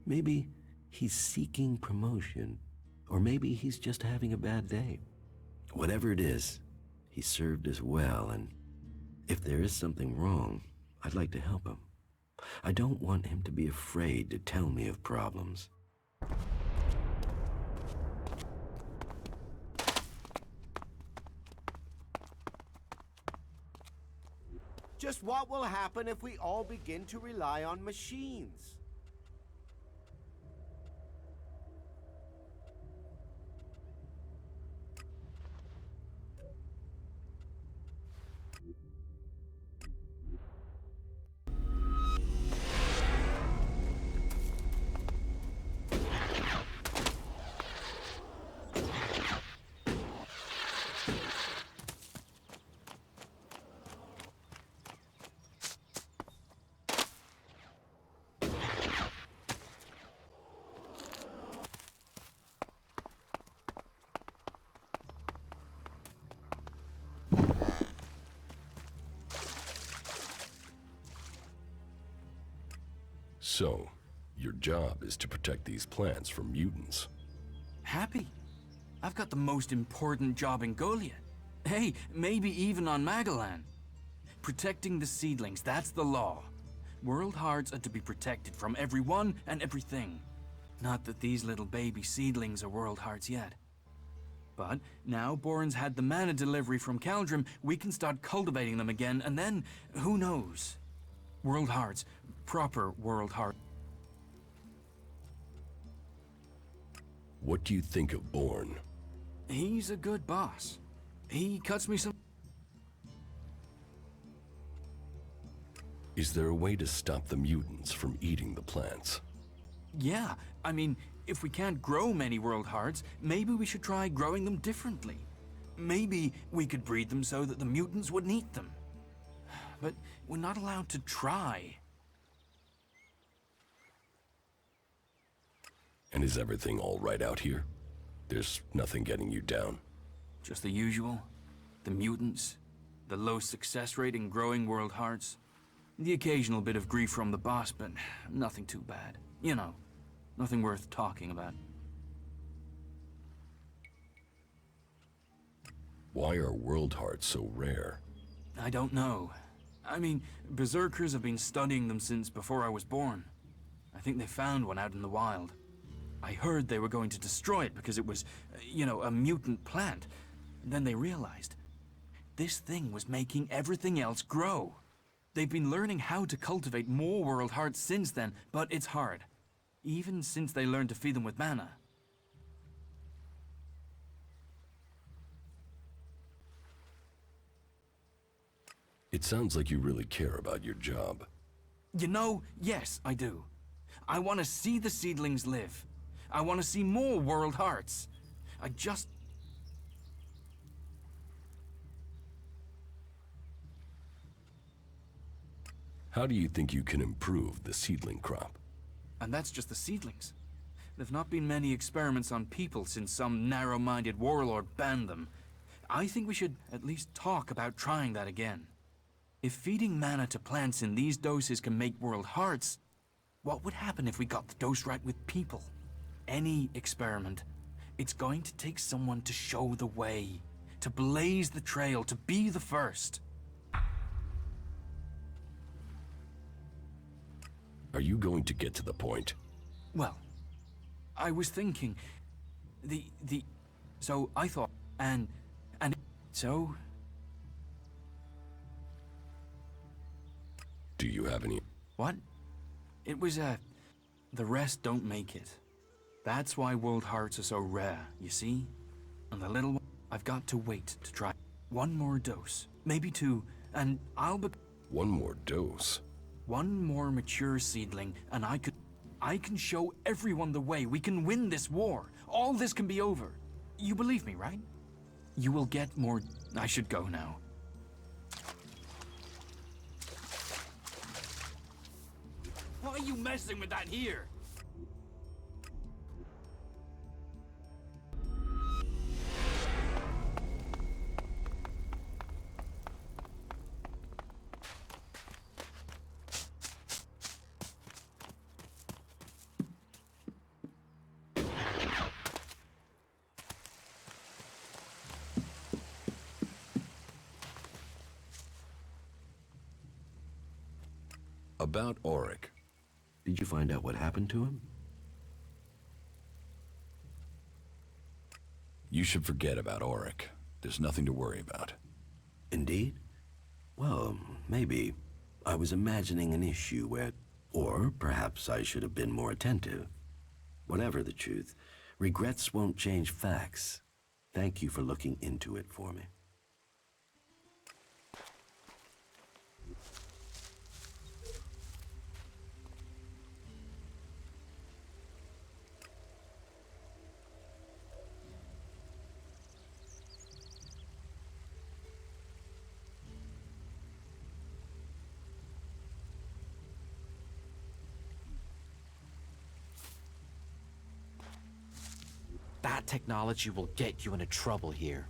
Maybe he's seeking promotion, or maybe he's just having a bad day. Whatever it is, he served us well, and if there is something wrong, I'd like to help him. I don't want him to be afraid to tell me of problems. Just what will happen if we all begin to rely on machines? So, your job is to protect these plants from mutants. Happy. I've got the most important job in Goliath. Hey, maybe even on Magellan. Protecting the seedlings, that's the law. World hearts are to be protected from everyone and everything. Not that these little baby seedlings are world hearts yet. But now Boren's had the mana delivery from Caldrim, we can start cultivating them again, and then, who knows? World hearts. Proper world heart. What do you think of Bourne? He's a good boss. He cuts me some... Is there a way to stop the mutants from eating the plants? Yeah, I mean, if we can't grow many world hearts, maybe we should try growing them differently. Maybe we could breed them so that the mutants wouldn't eat them. But we're not allowed to try. And is everything all right out here? There's nothing getting you down? Just the usual. The mutants, the low success rate in growing world hearts, the occasional bit of grief from the boss, but nothing too bad. You know, nothing worth talking about. Why are world hearts so rare? I don't know. I mean, berserkers have been studying them since before I was born. I think they found one out in the wild. I heard they were going to destroy it because it was, a mutant plant. And then they realized this thing was making everything else grow. They've been learning how to cultivate more world hearts since then, but it's hard. Even since they learned to feed them with mana. It sounds like you really care about your job. Yes, I do. I want to see the seedlings live. I want to see more world hearts. I just... How do you think you can improve the seedling crop? And that's just the seedlings. There've not been many experiments on people since some narrow-minded warlord banned them. I think we should at least talk about trying that again. If feeding mana to plants in these doses can make world hearts, what would happen if we got the dose right with people? Any experiment, it's going to take someone to show the way, to blaze the trail, to be the first. Are you going to get to the point? Well, I was thinking, so I thought, so... Do you have any... What? It was, the rest don't make it. That's why world hearts are so rare, you see? And the little one, I've got to wait to try one more dose, maybe two, and I'll be... One more dose? One more mature seedling, and I can show everyone the way. We can win this war. All this can be over. You believe me, right? You will get more... I should go now. Why are you messing with that here? About Auric. Did you find out what happened to him? You should forget about Auric. There's nothing to worry about. Indeed? Well, maybe. I was imagining an issue where... Or perhaps I should have been more attentive. Whatever the truth, regrets won't change facts. Thank you for looking into it for me. That technology will get you into trouble here.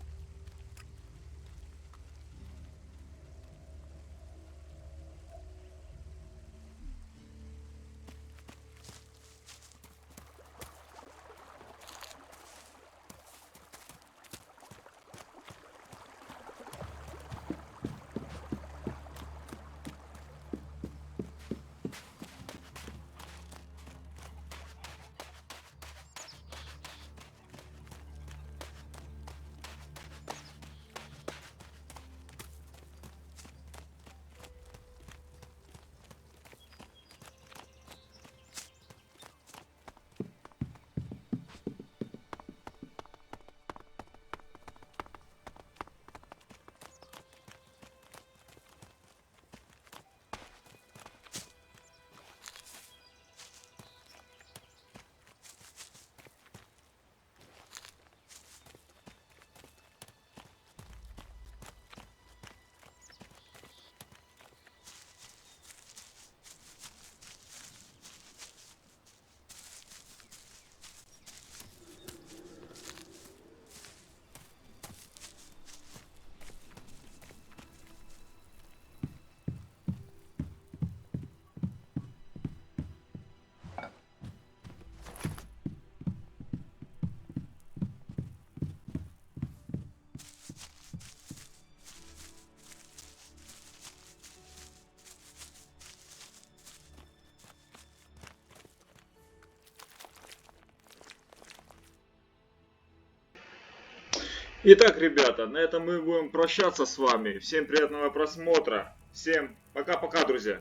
Итак, ребята, на этом мы будем прощаться с вами. Всем приятного просмотра. Всем пока-пока, друзья.